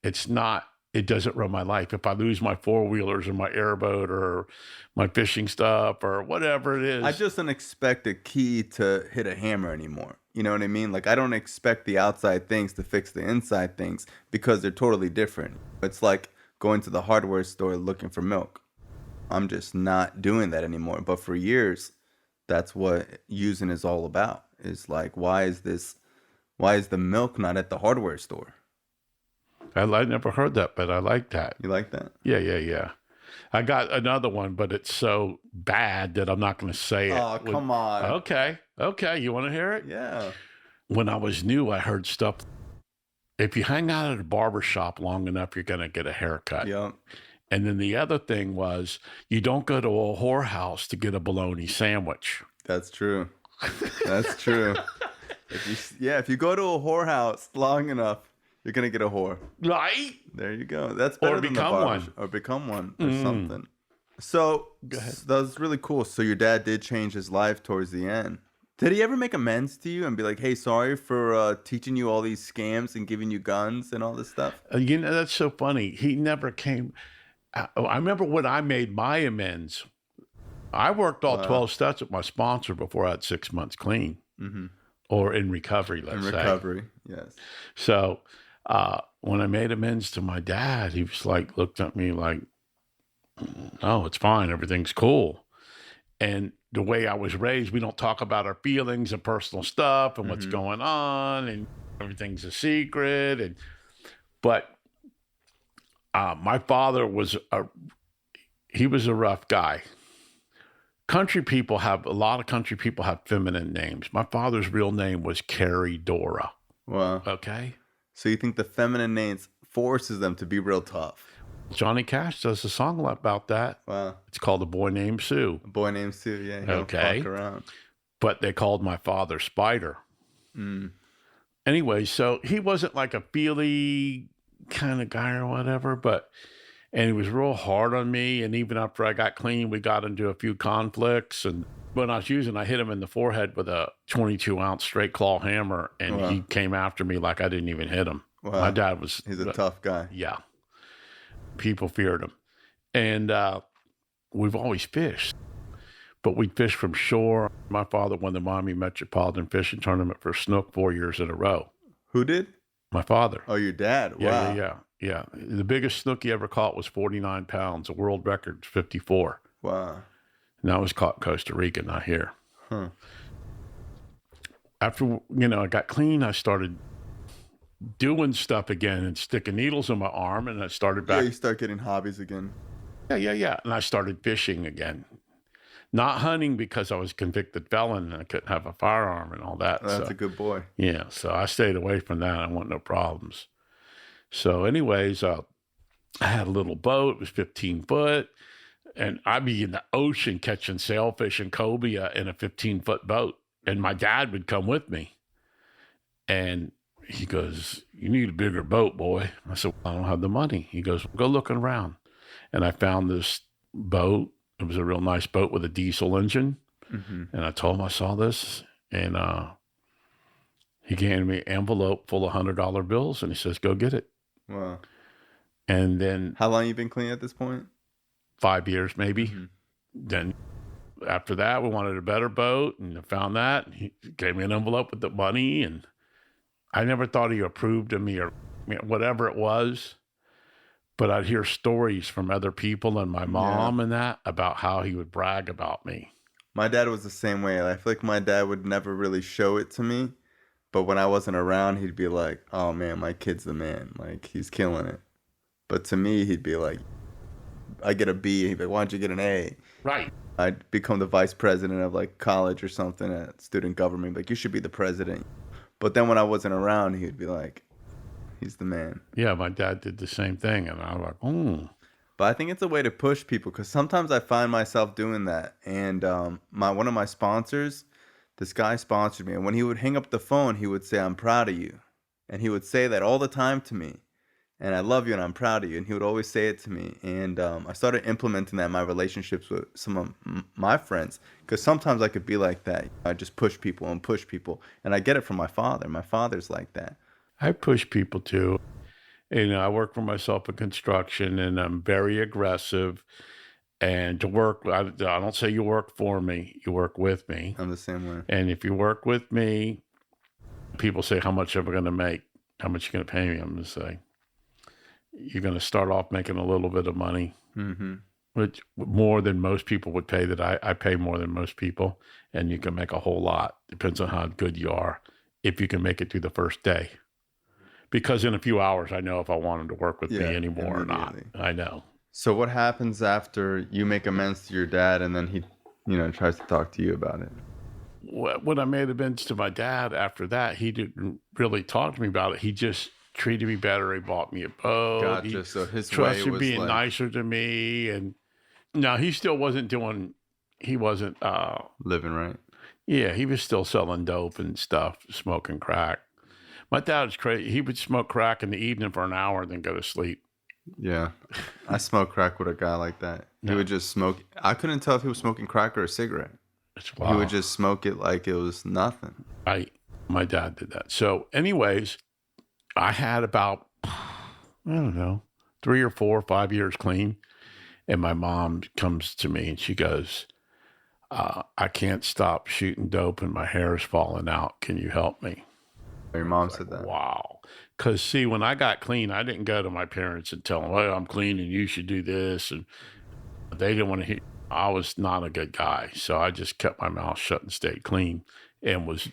it's not, it doesn't run my life. If I lose my four-wheelers or my airboat or my fishing stuff or whatever it is. I just don't expect a key to hit a hammer anymore. You know what I mean? Like, I don't expect the outside things to fix the inside things because they're totally different. It's like going to the hardware store looking for milk. I'm just not doing that anymore. But for years, that's what using is all about. Is like, why is the milk not at the hardware store? I never heard that, but I like that. You like that? Yeah. I got another one, but it's so bad that I'm not going to say it. Oh, come on. Okay. You want to hear it? Yeah. When I was new, I heard stuff. If you hang out at a barber shop long enough, you're going to get a haircut. Yep. And then the other thing was, you don't go to a whorehouse to get a bologna sandwich. That's true. That's true. If you go to a whorehouse long enough, you're gonna get a whore. Right? There you go. That's better than become the one. Or become one or something. So that was really cool. So your dad did change his life towards the end. Did he ever make amends to you and be like, hey, sorry for teaching you all these scams and giving you guns and all this stuff? That's so funny. He never came. I remember when I made my amends. I worked all 12 steps with my sponsor before I had 6 months clean. Or in recovery, let's say. In recovery, yes. So when I made amends to my dad, he was like, looked at me like, oh, it's fine. Everything's cool. And the way I was raised, we don't talk about our feelings and personal stuff and what's going on, and everything's a secret. But my father was he was a rough guy. A lot of country people have feminine names. My father's real name was Carrie Dora. Wow. Okay. So you think the feminine names forces them to be real tough? Johnny Cash does a song about that. Wow. It's called A Boy Named Sue. A Boy Named Sue, yeah. He don't fuck around. But they called my father Spider. Anyway, so he wasn't like a feely kind of guy or whatever, and he was real hard on me. And even after I got clean, we got into a few conflicts. And when I was using, I hit him in the forehead with a 22-ounce straight claw hammer, and he came after me like I didn't even hit him. Wow. My dad was... He's a tough guy. Yeah. People feared him. And we've always fished. But we'd fish from shore. My father won the Miami Metropolitan Fishing Tournament for snook 4 years in a row. Who did? My father. Oh, your dad? Wow. Yeah. The biggest snook he ever caught was 49 pounds. The world record is 54. Wow. And that was caught in Costa Rica, not here. Huh. After, I got clean, I started doing stuff again and sticking needles in my arm, and I started back. Yeah, you start getting hobbies again. Yeah. And I started fishing again. Not hunting because I was a convicted felon and I couldn't have a firearm and all that. That's a good boy. Yeah, so I stayed away from that. I want no problems. So anyways, I had a little boat. It was 15 foot. And I'd be in the ocean catching sailfish and cobia in a 15-foot boat. And my dad would come with me. And he goes, you need a bigger boat, boy. I said, well, I don't have the money. He goes, well, go looking around. And I found this boat. It was a real nice boat with a diesel engine. And I told him I saw this. And he gave me an envelope full of $100 bills. And he says, go get it. Wow. And then... How long you been clean at this point? 5 years, maybe. Then after that, we wanted a better boat. And I found that. And he gave me an envelope with the money. And I never thought he approved of me or whatever it was. But I'd hear stories from other people and my mom and that about how he would brag about me. My dad was the same way. I feel like my dad would never really show it to me. But when I wasn't around, he'd be like, oh, man, my kid's the man. Like, he's killing it. But to me, he'd be like, I get a B. He'd be like, why don't you get an A? Right. I'd become the vice president of, like, college or something at student government. Like, you should be the president. But then when I wasn't around, he'd be like, he's the man. Yeah, my dad did the same thing. And I was like, But I think it's a way to push people because sometimes I find myself doing that. And one of my sponsors, this guy sponsored me. And when he would hang up the phone, he would say, I'm proud of you. And he would say that all the time to me. and I love you and I'm proud of you. And he would always say it to me. And I started implementing that in my relationships with some of my friends, because sometimes I could be like that. I just push people and push people. And I get it from my father. My father's like that. I push people too. I work for myself in construction, and I'm very aggressive. And to work, I don't say you work for me, you work with me. I'm the same way. And if you work with me, people say, how much am I going to make? How much are you going to pay me? I'm going to say, you're going to start off making a little bit of money, which more than most people would pay. That I pay more than most people, and you can make a whole lot. Depends on how good you are, if you can make it through the first day. Because in a few hours, I know if I want him to work with me anymore or not. I know. So what happens after you make amends to your dad and then he, tries to talk to you about it? When I made amends to my dad after that, he didn't really talk to me about it. He just treated me better. He bought me a boat. Gotcha. So his trusted way was being like... nicer to me. And no, he still wasn't living right. Yeah, he was still selling dope and stuff, smoking crack. My dad was crazy. He would smoke crack in the evening for an hour and then go to sleep. Yeah. I smoked crack with a guy like that. He would just smoke. I couldn't tell if he was smoking crack or a cigarette. He would just smoke it like it was nothing. My dad did that. So anyways, I had about, 3 or 4 or 5 years clean. And my mom comes to me and she goes, I can't stop shooting dope and my hair is falling out. Can you help me? Your mom said that. Wow. Because, see, when I got clean, I didn't go to my parents and tell them, well, I'm clean and you should do this. And they didn't want to hear. I was not a good guy. So I just kept my mouth shut and stayed clean and was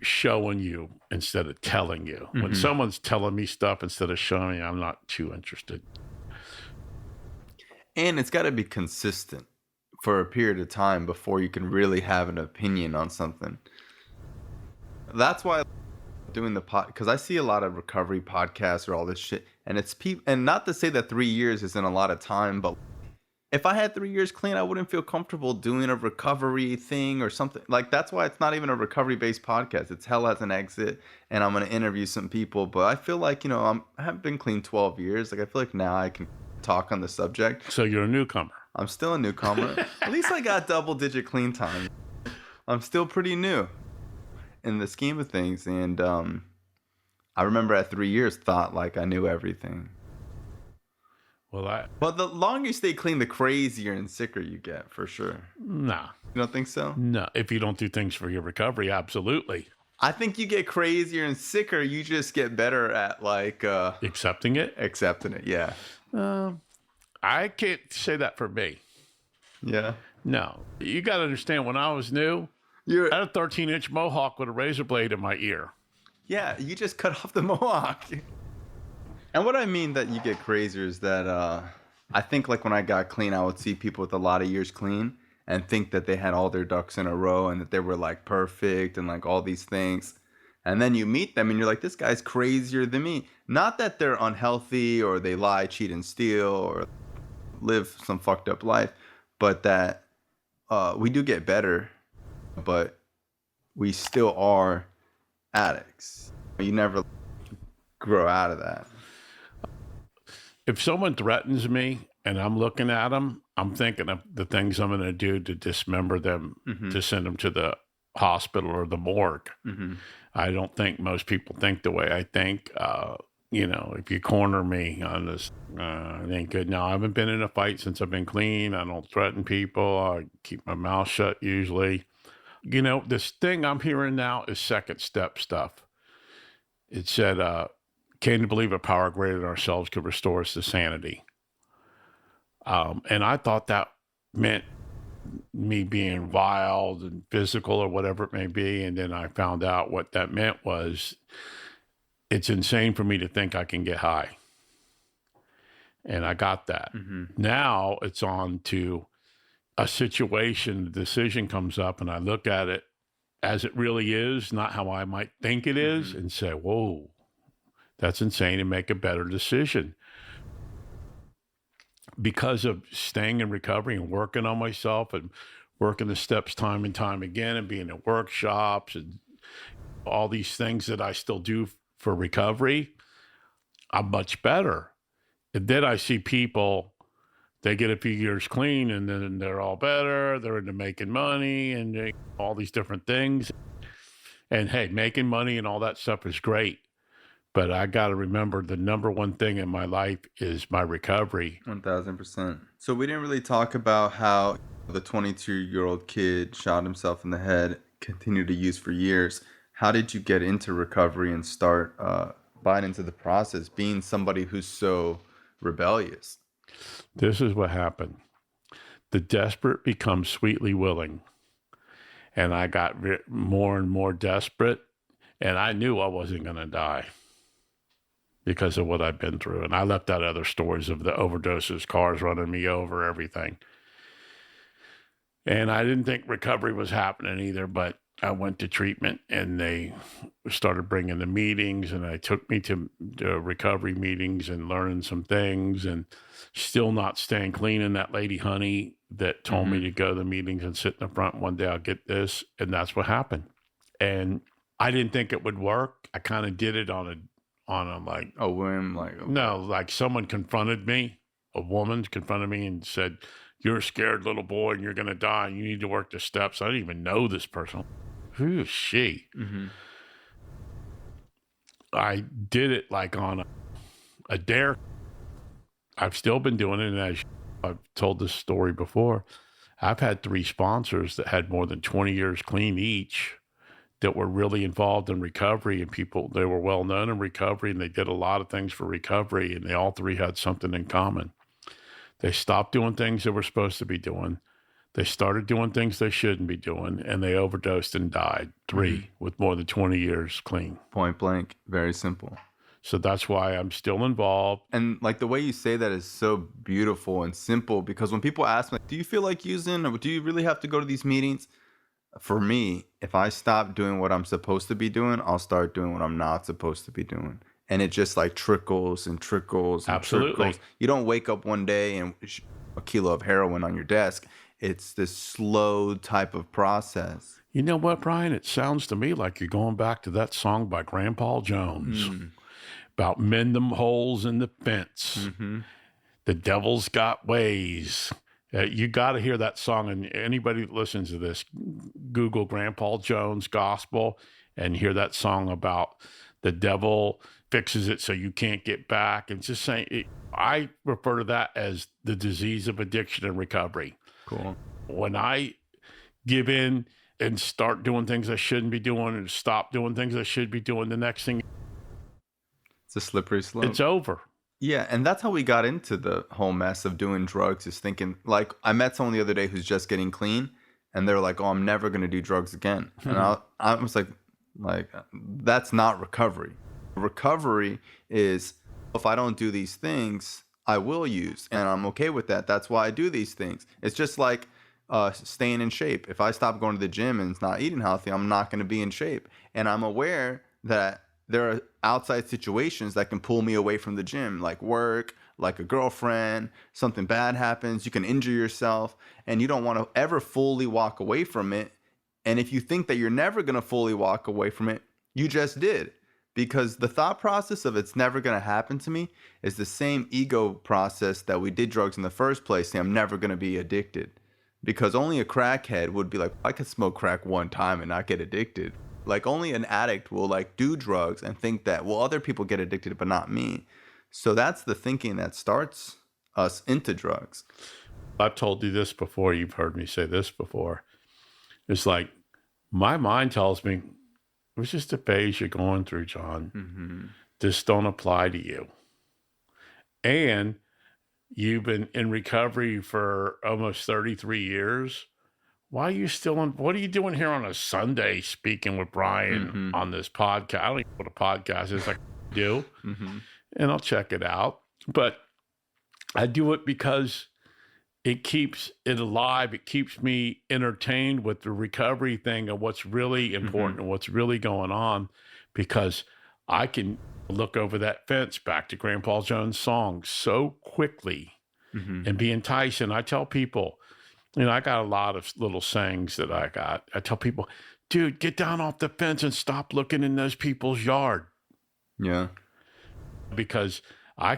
showing you instead of telling you. When someone's telling me stuff instead of showing you, I'm not too interested. And it's got to be consistent for a period of time before you can really have an opinion on something. That's why doing the because I see a lot of recovery podcasts or all this shit, and it's people. And not to say that 3 years isn't a lot of time, but if I had 3 years clean, I wouldn't feel comfortable doing a recovery thing or something. Like, that's why it's not even a recovery based podcast. It's Hell Has an Exit, and I'm gonna interview some people. But I feel like I haven't been clean 12 years. Like, I feel like now I can talk on the subject. So you're a newcomer. I'm still a newcomer. At least I got double-digit clean time. I'm still pretty new in the scheme of things. And I remember at 3 years thought like I knew everything. But the longer you stay clean, the crazier and sicker you get, for sure. Nah. You don't think so? No. If you don't do things for your recovery, absolutely. I think you get crazier and sicker. You just get better at like accepting it. Accepting it, yeah. I can't say that for me. Yeah. No. You got to understand, when I was new, I had a 13-inch mohawk with a razor blade in my ear. Yeah, you just cut off the mohawk. And what I mean that you get crazier is that I think like when I got clean, I would see people with a lot of years clean and think that they had all their ducks in a row and that they were like perfect and like all these things. And then you meet them and you're like, this guy's crazier than me. Not that they're unhealthy or they lie, cheat, and steal or live some fucked up life, but that we do get better, but we still are addicts. You never grow out of that. If someone threatens me and I'm looking at them, I'm thinking of the things I'm going to do to dismember them, to send them to the hospital or the morgue. I don't think most people think the way I think. If you corner me on this, it ain't good. Now, I haven't been in a fight since I've been clean. I don't threaten people. I keep my mouth shut usually. This thing I'm hearing now is second step stuff. It said, can you believe a power greater than ourselves could restore us to sanity? And I thought that meant me being wild and physical or whatever it may be. And then I found out what that meant was it's insane for me to think I can get high. And I got that. Now it's on to a situation, the decision comes up and I look at it as it really is, not how I might think it is, and say, whoa, that's insane, and make a better decision. Because of staying in recovery and working on myself and working the steps time and time again and being at workshops and all these things that I still do for recovery, I'm much better. And then I see people, they get a few years clean and then they're all better. They're into making money and all these different things. And hey, making money and all that stuff is great. But I got to remember the number one thing in my life is my recovery. 1000%. So we didn't really talk about how the 22-year-old kid shot himself in the head, continued to use for years. How did you get into recovery and start buying into the process, being somebody who's so rebellious? This is what happened. The desperate become sweetly willing. And I got more and more desperate. And I knew I wasn't going to die because of what I've been through. And I left out other stories of the overdoses, cars running me over, everything. And I didn't think recovery was happening either, but I went to treatment and they started bringing the meetings and they took me to recovery meetings and learning some things and still not staying clean. And that lady, Honey, that told me to go to the meetings and sit in the front one day, I'll get this. And that's what happened. And I didn't think it would work. I kind of did it on a like a whim, like okay. No, like someone confronted me, a woman confronted me and said, "You're a scared little boy and you're going to die and you need to work the steps." I didn't even know this person. Who is she? I did it like on a dare. I've still been doing it. And as I've told this story before, I've had 3 sponsors that had more than 20 years clean each that were really involved in recovery, and people, they were well known in recovery and they did a lot of things for recovery, and they all 3 had something in common. They stopped doing things they were supposed to be doing. They started doing things they shouldn't be doing, and they overdosed and died. 3 with more than 20 years clean. Point blank, very simple. So that's why I'm still involved. And like the way you say that is so beautiful and simple, because when people ask me, do you feel like using, or do you really have to go to these meetings? For me, if I stop doing what I'm supposed to be doing, I'll start doing what I'm not supposed to be doing. And it just like trickles and trickles and Absolutely. trickles. You don't wake up one day and a kilo of heroin on your desk. It's this slow type of process. You know what, Brian? It sounds to me like you're going back to that song by Grandpa Jones about mend them holes in the fence. The devil's got ways. You got to hear that song, and anybody that listens to this, Google Grandpa Jones gospel and hear that song about the devil fixes it so you can't get back. And just saying, I refer to that as the disease of addiction and recovery. Cool. When I give in and start doing things I shouldn't be doing and stop doing things I should be doing, the next thing, it's a slippery slope. it's over. Yeah, and that's how we got into the whole mess of doing drugs, is thinking, like, I met someone the other day who's just getting clean, and they're like, oh, I'm never going to do drugs again. And I was like, that's not recovery. Recovery is, if I don't do these things, I will use, and I'm okay with that. That's why I do these things. It's just like staying in shape. If I stop going to the gym and not eating healthy, I'm not going to be in shape. And I'm aware that there are outside situations that can pull me away from the gym, like work, like a girlfriend, something bad happens, you can injure yourself, and you don't want to ever fully walk away from it. And if you think that you're never going to fully walk away from it, you just did. Because the thought process of it's never going to happen to me is the same ego process that we did drugs in the first place, saying I'm never going to be addicted. Because only a crackhead would be like, I could smoke crack one time and not get addicted. Like only an addict will like do drugs and think that, well, other people get addicted, but not me. So that's the thinking that starts us into drugs. I've told you this before. You've heard me say this before. It's like my mind tells me it was just a phase you're going through, John. This don't apply to you. And you've been in recovery for almost 33 years. Why are you still in? What are you doing here on a Sunday speaking with Brian on this podcast? I don't even know what a podcast is. I do, and I'll check it out. But I do it because it keeps it alive. It keeps me entertained with the recovery thing and what's really important and what's really going on, because I can look over that fence, back to Grandpa Jones' song, so quickly and be enticed. And I tell people, you know, I got a lot of little sayings that I got. I tell people, dude, get down off the fence and stop looking in those people's yard. Yeah. because I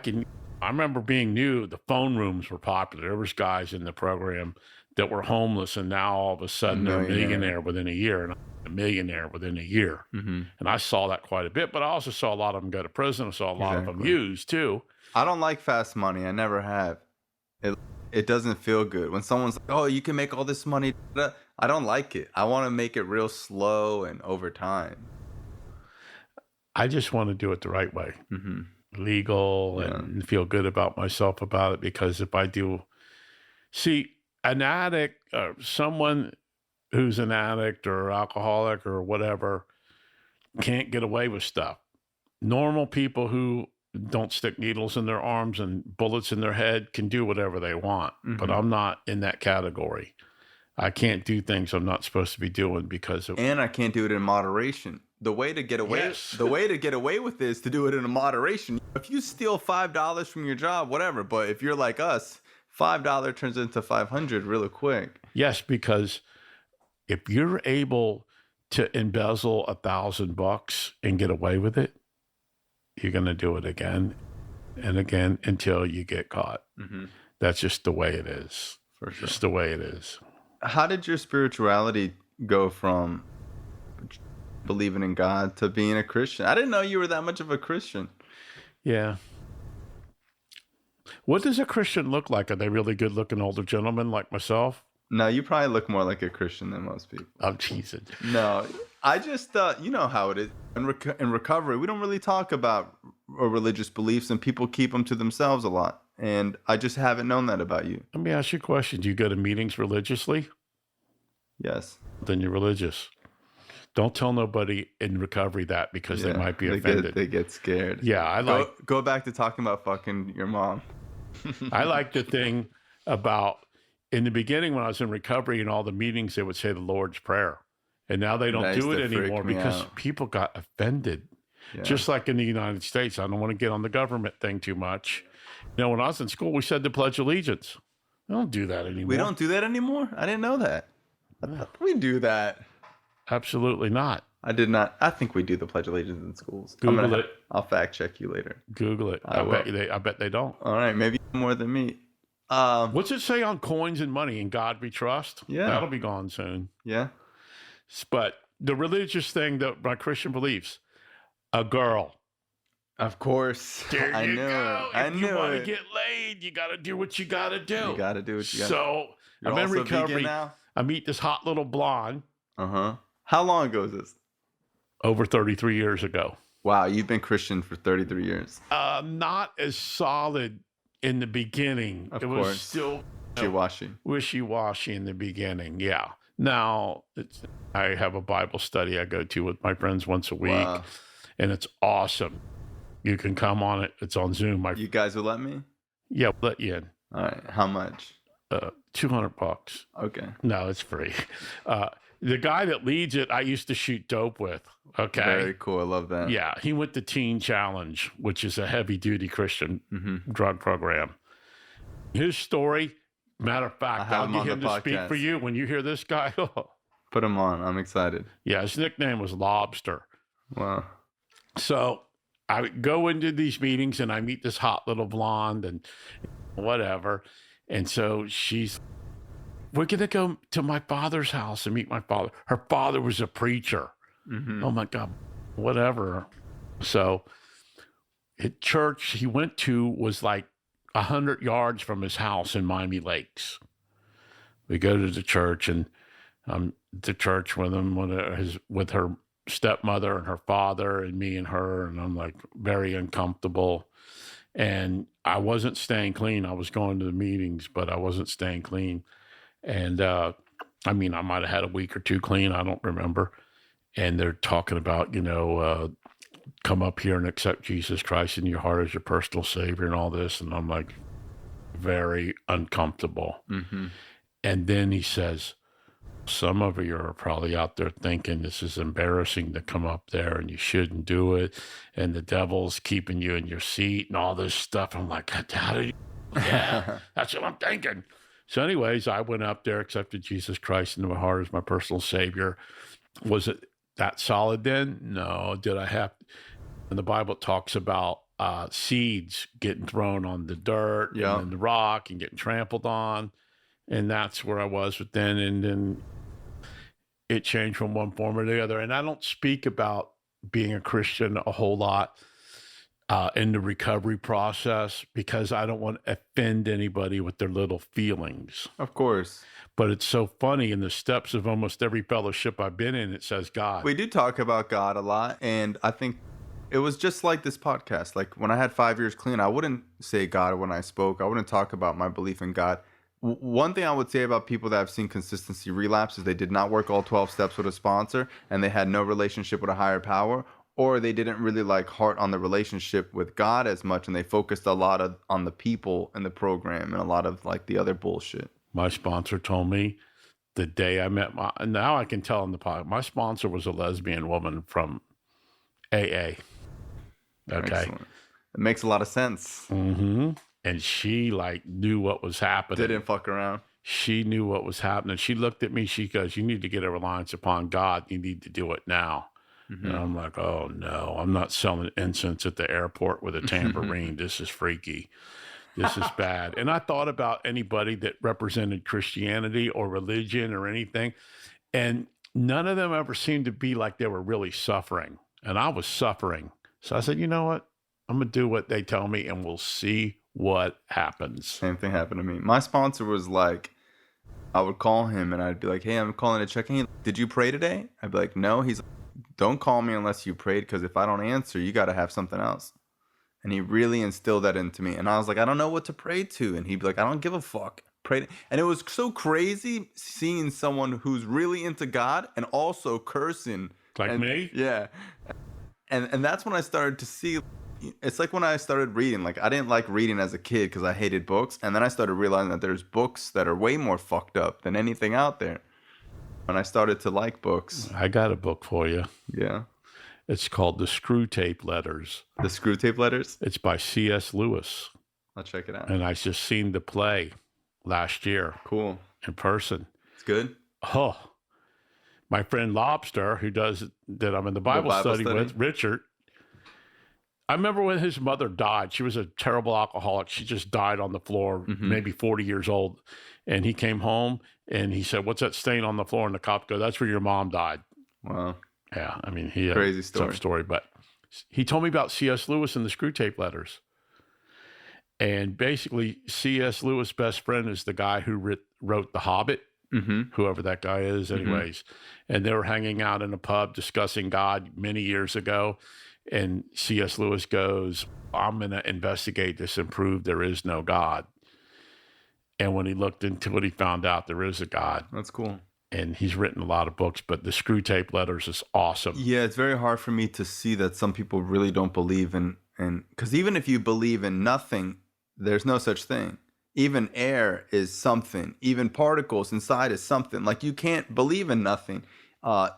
remember being new, the phone rooms were popular. There was guys in the program that were homeless, and now all of a sudden they're a millionaire within a year, and I'm a millionaire within a year. And I saw that quite a bit, but I also saw a lot of them go to prison. I saw a lot of them used too. I don't like fast money. I never have. It doesn't feel good. When someone's like, oh, you can make all this money. I don't like it. I want to make it real slow and over time. I just want to do it the right way. Legal and feel good about myself about it, because if I do, see, an addict or someone who's an addict or alcoholic or whatever can't get away with stuff. Normal people who don't stick needles in their arms and bullets in their head can do whatever they want, but I'm not in that category. I can't do things I'm not supposed to be doing because of... And I can't do it in moderation. The way to get away, the way to get away with this is to do it in a moderation. If you steal $5 from your job, whatever. But if you're like us, $5 turns into $500 really quick. Yes, because if you're able to embezzle $1,000 and get away with it, you're going to do it again and again until you get caught. That's just the way it is. For sure. Just the way it is. How did your spirituality go from believing in God to being a Christian? I didn't know you were that much of a Christian. Yeah. What does a Christian look like? Are they really good-looking older gentlemen like myself? No, you probably look more like a Christian than most people. Oh, Jesus. No, I just, you know how it is. In recovery, we don't really talk about religious beliefs, and people keep them to themselves a lot. And I just haven't known that about you. Let me ask you a question. Do you go to meetings religiously? Yes. Then you're religious. Don't tell nobody in recovery that, because they might be offended. They get scared. Yeah, go back to talking about fucking your mom. I like the thing about, in the beginning when I was in recovery, in all the meetings, they would say the Lord's Prayer. And now they don't do it anymore because people got offended. Yeah. Just like in the United States. I don't want to get on the government thing too much. You know, when I was in school, we said the Pledge of Allegiance. We don't do that anymore. We don't do that anymore? I didn't know that. I thought we do that. Absolutely not. I did not. I think we do the Pledge of Allegiance in schools. Google it. I'll fact check you later. Google it. I bet they don't. All right, maybe more than me. What's it say on coins and money? In God we trust? Yeah. That'll be gone soon. Yeah. But the religious thing, my Christian beliefs, a girl. Of course. There you go. If you want to get laid, you got to do what you got to do. You got to do what you got to do. So I'm in recovery now. I meet this hot little blonde. How long ago is this? Over 33 years ago. Wow, you've been Christian for 33 years. Not as solid in the beginning. Of it course. Was still wishy-washy in the beginning. Yeah. Now I have a Bible study I go to with my friends once a week, and it's awesome. You can come on it. It's on Zoom. You guys will let me? Yeah, we'll let you in. All right. How much? $200. Okay. No, it's free. The guy that leads it, I used to shoot dope with. Okay. Very cool. I love that. Yeah. He went to Teen Challenge, which is a heavy duty Christian drug program. His story, matter of fact, I'll get him to speak for you when you hear this guy. Put him on. I'm excited. Yeah. His nickname was Lobster. Wow. So I go into these meetings and I meet this hot little blonde and whatever. And so we're going to go to my father's house and meet my father. Her father was a preacher. Oh my God, whatever. So at church he went to was like 100 yards from his house in Miami Lakes. We go to the church, and I'm at the church with him, with her stepmother and her father and me and her, and I'm like very uncomfortable. And I wasn't staying clean. I was going to the meetings, but I wasn't staying clean. And I might have had a week or two clean. I don't remember. And they're talking about, come up here and accept Jesus Christ in your heart as your personal Savior and all this. And I'm like very uncomfortable. And then he says, some of you are probably out there thinking this is embarrassing to come up there and you shouldn't do it. And the devil's keeping you in your seat and all this stuff. I'm like, how did you? Yeah, that's what I'm thinking. So anyways, I went up there, accepted Jesus Christ into my heart as my personal Savior. Was it that solid then? No. Did I have, and the Bible talks about seeds getting thrown on the dirt and then the rock and getting trampled on. And that's where I was with then. And then it changed from one form or the other. And I don't speak about being a Christian a whole lot in the recovery process because I don't want to offend anybody with their little feelings. Of course. But it's so funny, in the steps of almost every fellowship I've been in, it says God. We do talk about God a lot, and I think it was just like this podcast. Like when I had 5 years clean, I wouldn't say God when I spoke. I wouldn't talk about my belief in God. One thing I would say about people that have seen consistency relapse is they did not work all 12 steps with a sponsor, and they had no relationship with a higher power, or they didn't really like heart on the relationship with God as much, and they focused a lot on the people in the program and a lot of like the other bullshit. My sponsor told me the day I met now I can tell in the podcast, my sponsor was a lesbian woman from AA. Okay. Excellent. It makes a lot of sense. Mm-hmm. And she like knew what was happening. Didn't fuck around. She knew what was happening. She looked at me. She goes, "You need to get a reliance upon God. You need to do it now." Mm-hmm. And I'm like, "Oh no, I'm not selling incense at the airport with a tambourine. This is freaky. This is bad." And I thought about anybody that represented Christianity or religion or anything, and none of them ever seemed to be like they were really suffering. And I was suffering. So I said, you know what? I'm going to do what they tell me, and we'll see what happens. Same thing happened to me. My sponsor was like, I would call him and I'd be like, "Hey, I'm calling to check in. Did you pray today?" I'd be like, "No." He's like, "Don't call me unless you prayed, because if I don't answer, you got to have something else." And he really instilled that into me. And I was like, "I don't know what to pray to." And he'd be like, "I don't give a fuck. Pray." And it was so crazy seeing someone who's really into God and also cursing. Like me? Yeah. And that's when I started to see, it's like when I started reading. Like I didn't like reading as a kid because I hated books. And then I started realizing that there's books that are way more fucked up than anything out there. And I started to like books. I got a book for you. Yeah. It's called The Screw Tape Letters. The Screw Tape Letters? It's by C.S. Lewis. I'll check it out. And I just seen the play last year. Cool. In person. It's good? Oh. My friend Lobster, that I'm in the Bible study with, Richard, I remember when his mother died. She was a terrible alcoholic. She just died on the floor, maybe 40 years old. And he came home and he said, "What's that stain on the floor?" And the cop goes, "That's where your mom died." Wow. Yeah, I mean, he crazy story. Some story, but he told me about C.S. Lewis and the Screw Tape Letters. And basically, C.S. Lewis' best friend is the guy who wrote The Hobbit. Whoever that guy is, anyways. And they were hanging out in a pub discussing God many years ago. And C.S. Lewis goes, "I'm going to investigate this and prove there is no God." And when he looked into it, he found out there is a God. That's cool. And he's written a lot of books, but the Screw Tape Letters is awesome. Yeah, it's very hard for me to see that some people really don't believe in, because even if you believe in nothing, there's no such thing. Even air is something. Even particles inside is something. Like you can't believe in nothing.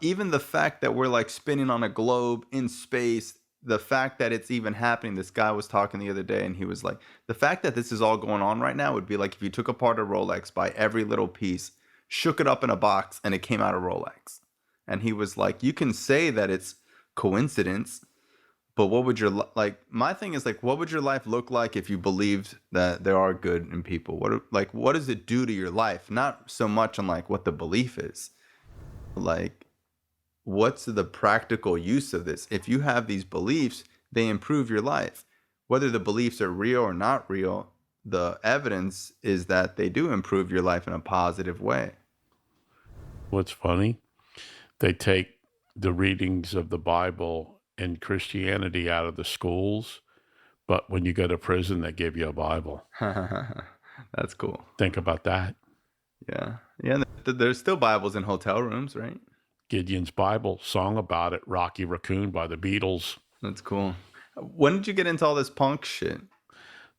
Even the fact that we're like spinning on a globe in space, the fact that it's even happening. This guy was talking the other day and he was like, the fact that this is all going on right now would be like if you took apart a Rolex by every little piece, shook it up in a box, and it came out a Rolex. And he was like, you can say that it's coincidence, but what would your my thing is like, what would your life look like if you believed that there are good in people? What does it do to your life? Not so much on like what the belief is. Like, what's the practical use of this? If you have these beliefs, they improve your life. Whether the beliefs are real or not real, the evidence is that they do improve your life in a positive way. What's funny? They take the readings of the Bible and Christianity out of the schools, but when you go to prison, they give you a Bible. That's cool. Think about that. Yeah. Yeah. There's still Bibles in hotel rooms, right? Gideon's Bible, song about it, Rocky Raccoon by the Beatles. That's cool. When did you get into all this punk shit?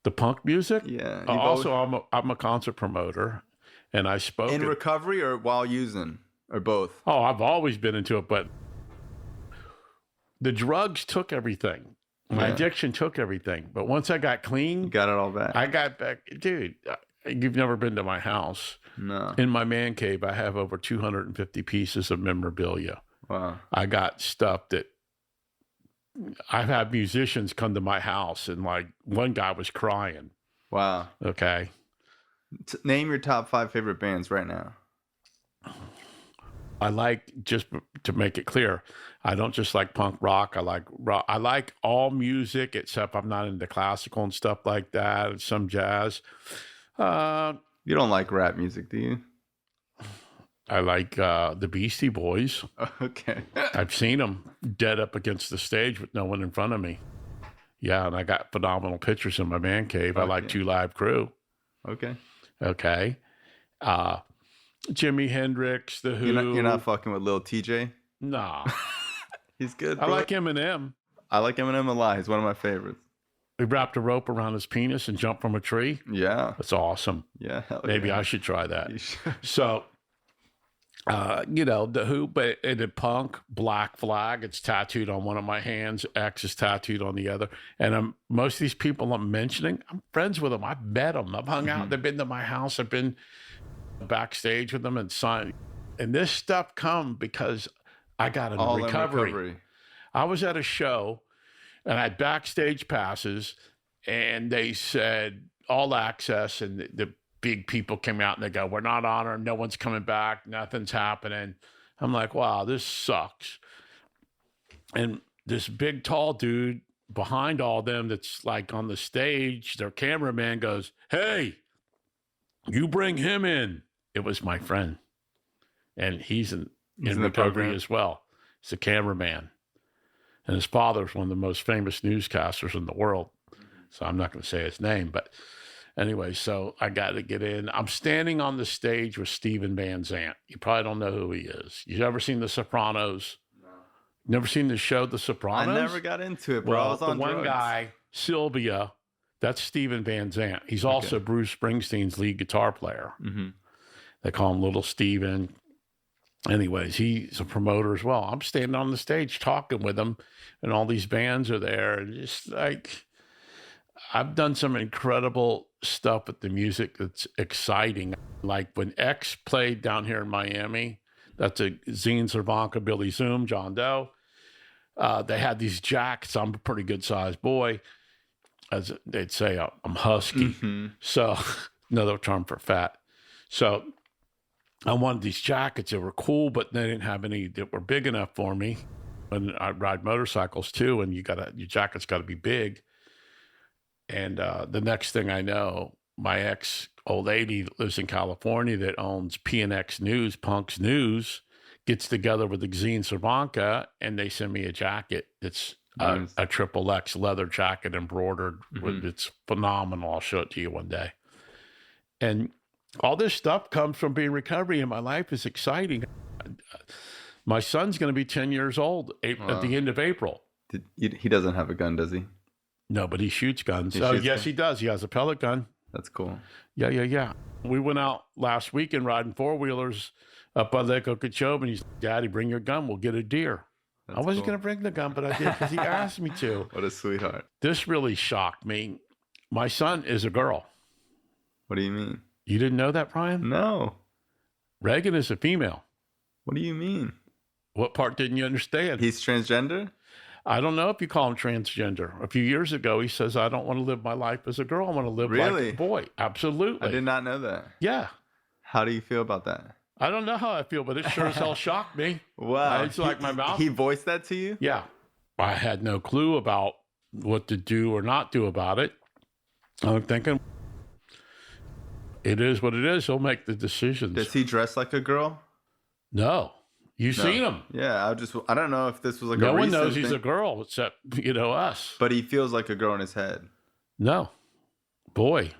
The punk music? Yeah. I'm a concert promoter, and I spoke in recovery or while using, or both? Oh, I've always been into it, but the drugs took everything. My addiction took everything. But once I got clean, you got it all back. I got back. Dude, you've never been to my house. No. In my man cave, I have over 250 pieces of memorabilia. Wow. I got stuff that I've had musicians come to my house, and like one guy was crying. Wow. Okay. Name your top 5 favorite bands right now. I like, just to make it clear, I don't just like punk rock. I like rock. I like all music except I'm not into classical and stuff like that, and some jazz. You don't like rap music, do you? I like the Beastie Boys. Okay. I've seen them dead up against the stage with no one in front of me. Yeah, and I got phenomenal pictures in my man cave. I like Two Live Crew. Okay. Okay. Jimi Hendrix, The Who. You're not fucking with Lil TJ? Nah. He's good, I bro. like Eminem. I like Eminem a lot. He's one of my favorites. He wrapped a rope around his penis and jumped from a tree. Yeah. That's awesome. Yeah. Maybe I should try that. You should. So, The Who, but in punk, Black Flag, it's tattooed on one of my hands. X is tattooed on the other. And most of these people I'm mentioning, I'm friends with them. I've met them. I've hung out. They've been to my house. I've been backstage with them and signed. And this stuff come because I got in recovery. I was at a show and I had backstage passes, and they said all access, and the big people came out and they go, "We're not honored. No one's coming back. Nothing's happening." I'm like, wow, this sucks. And this big, tall dude behind all them that's like on the stage, their cameraman goes, "Hey, you bring him in." It was my friend. And he's in recovery as well. He's a cameraman. And his father's one of the most famous newscasters in the world. So I'm not going to say his name, but anyway, so I got to get in. I'm standing on the stage with Steven Van Zandt. You probably don't know who he is. You ever seen The Sopranos? No. Never seen the show The Sopranos? I never got into it, bro. Well, I was on the one drugs. guy, Sylvia, that's Steven Van Zandt. He's also Bruce Springsteen's lead guitar player. Mm-hmm. They call him Little Steven. Anyways, he's a promoter as well. I'm standing on the stage talking with him, and all these bands are there. And just like, I've done some incredible stuff with the music that's exciting. Like when X played down here in Miami, that's a Zine Cervanka, Billy Zoom, John Doe. They had these jackets. I'm a pretty good sized boy. As they'd say, I'm husky. Mm-hmm. So another term for fat. So I wanted these jackets that were cool, but they didn't have any that were big enough for me. And I ride motorcycles too, and your jacket's got to be big. And the next thing I know, my ex old lady lives in California that owns PNX News, Punk's News, gets together with the Zine Cervanka, and they send me a jacket. It's Nice. a triple X leather jacket embroidered. Mm-hmm. It's phenomenal. I'll show it to you one day. And all this stuff comes from being in recovery, and my life is exciting. My son's going to be 10 years old at the end of April. He doesn't have a gun, does he? No, but he shoots guns. He Oh, shoots yes, guns? he does. He has a pellet gun. That's cool. Yeah. We went out last weekend riding four-wheelers up by Lake Okeechobee, and he's like, "Daddy, bring your gun. We'll get a deer." I wasn't going to bring the gun, but I did because he asked me to. What a sweetheart. This really shocked me. My son is a girl. What do you mean? You didn't know that, Brian? No. Reagan is a female. What do you mean? What part didn't you understand? He's transgender? I don't know if you call him transgender. A few years ago, he says, "I don't want to live my life as a girl. I want to live like a boy." Absolutely. I did not know that. Yeah. How do you feel about that? I don't know how I feel, but it sure as hell shocked me. Wow. It's like my mouth. He voiced that to you? Yeah. I had no clue about what to do or not do about it. I'm thinking, it is what it is. He'll make the decisions. Does he dress like a girl? No. You've seen him. Yeah, I don't know if this was like No a one recent knows he's thing, a girl except, us. but he feels like a girl in his head. No. Boy.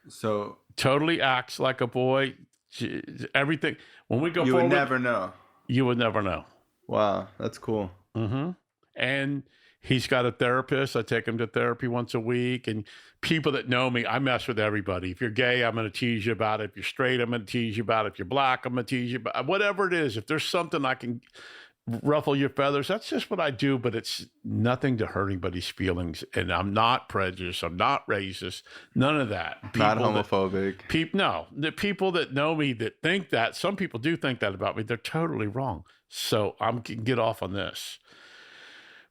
So Totally acts like a boy. Everything. When we go you forward, would never know. you would never know. Wow, that's cool. Mm-hmm. And he's got a therapist. I take him to therapy once a week. And people that know me, I mess with everybody. If you're gay, I'm going to tease you about it. If you're straight, I'm going to tease you about it. If you're black, I'm going to tease you about it. Whatever it is. If there's something I can ruffle your feathers, that's just what I do. But it's nothing to hurt anybody's feelings. And I'm not prejudiced. I'm not racist. None of that. Not homophobic. No. The people that know me that think that, some people do think that about me. They're totally wrong. So I'm can get off on this.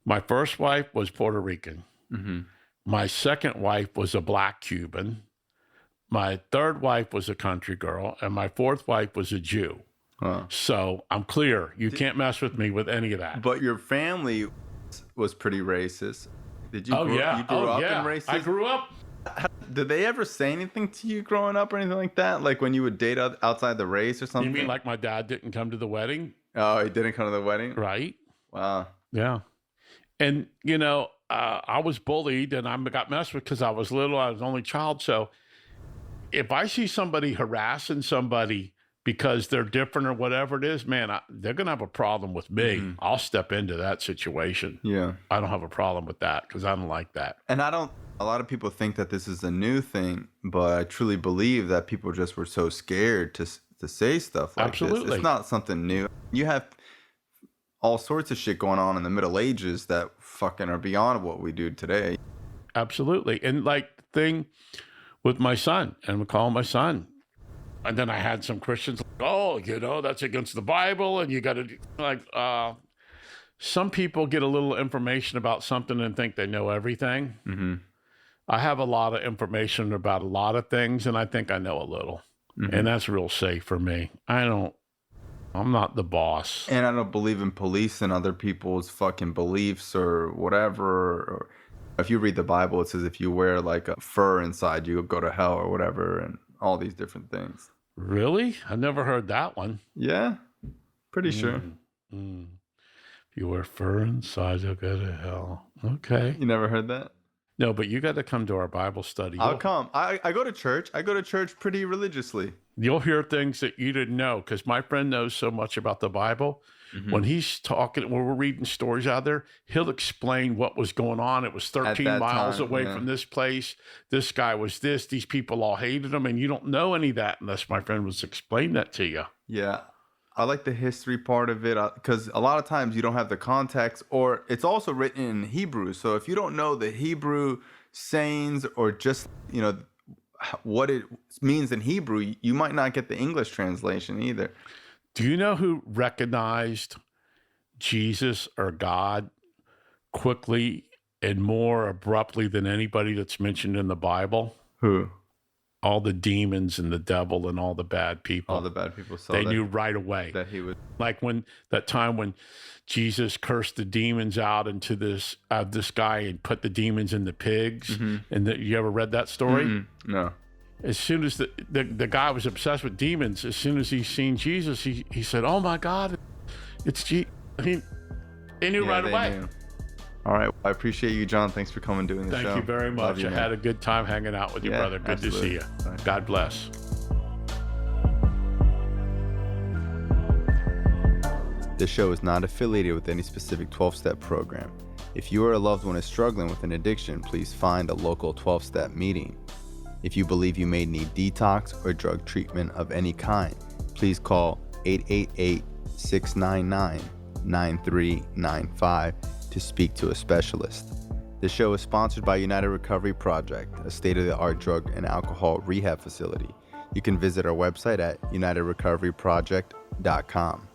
My first wife was Puerto Rican. Mm-hmm. My second wife was a black Cuban. My third wife was a country girl, and my fourth wife was a Jew. Wow. So I'm clear. You can't mess with me with any of that. But your family was pretty racist. Did you? You grew up in racism? I grew up. Did they ever say anything to you growing up or anything like that? Like when you would date outside the race or something? You mean like my dad didn't come to the wedding? Oh, he didn't come to the wedding? Right. Wow. Yeah. And, I was bullied and I got messed with because I was little. I was the only child. So if I see somebody harassing somebody because they're different or whatever it is, man, they're going to have a problem with me. Mm-hmm. I'll step into that situation. Yeah. I don't have a problem with that because I don't like that. And a lot of people think that this is a new thing, but I truly believe that people just were so scared to say stuff like Absolutely. this. It's not something new. You have all sorts of shit going on in the Middle Ages that fucking are beyond what we do today. Absolutely. And like the thing with my son, and we call him my son. And then I had some Christians like, that's against the Bible. And you got to some people get a little information about something and think they know everything. Mm-hmm. I have a lot of information about a lot of things, and I think I know a little. Mm-hmm. And that's real safe for me. I'm not the boss. And I don't believe in policing other people's fucking beliefs or whatever. Or if you read the Bible, it says if you wear like a fur inside, you'll go to hell or whatever, and all these different things. Really? I've never heard that one. Yeah, pretty sure. Mm. If you wear fur inside, you'll go to hell. Okay. You never heard that? No, but you got to come to our Bible study. I'll come. I go to church. I go to church pretty religiously. You'll hear things that you didn't know because my friend knows so much about the Bible. Mm-hmm. When he's talking, when we're reading stories out there, he'll explain what was going on. It was 13 miles away from this place. This guy was this. These people all hated him. And you don't know any of that unless my friend was explaining that to you. Yeah. I like the history part of it because a lot of times you don't have the context, or it's also written in Hebrew. So if you don't know the Hebrew sayings or just, what it means in Hebrew, you might not get the English translation either. Do you know who recognized Jesus or God quickly and more abruptly than anybody that's mentioned in the Bible? Who? All the demons and the devil and all the bad people. All the bad people saw They knew right away. That he would. Like that time when Jesus cursed the demons out into this guy and put the demons in the pigs. Mm-hmm. And you ever read that story? Mm-hmm. No. As soon as the guy was obsessed with demons, as soon as he seen Jesus, he said, "Oh my God, it's Jesus." He knew right away. Knew. All right. I appreciate you, John. Thanks for coming and doing the show. Thank you very much. I had a good time hanging out with you, brother. Good to see you. Right. God bless. This show is not affiliated with any specific 12-step program. If you or a loved one is struggling with an addiction, please find a local 12-step meeting. If you believe you may need detox or drug treatment of any kind, please call 888-699-9395 to speak to a specialist. This show is sponsored by United Recovery Project, a state-of-the-art drug and alcohol rehab facility. You can visit our website at unitedrecoveryproject.com.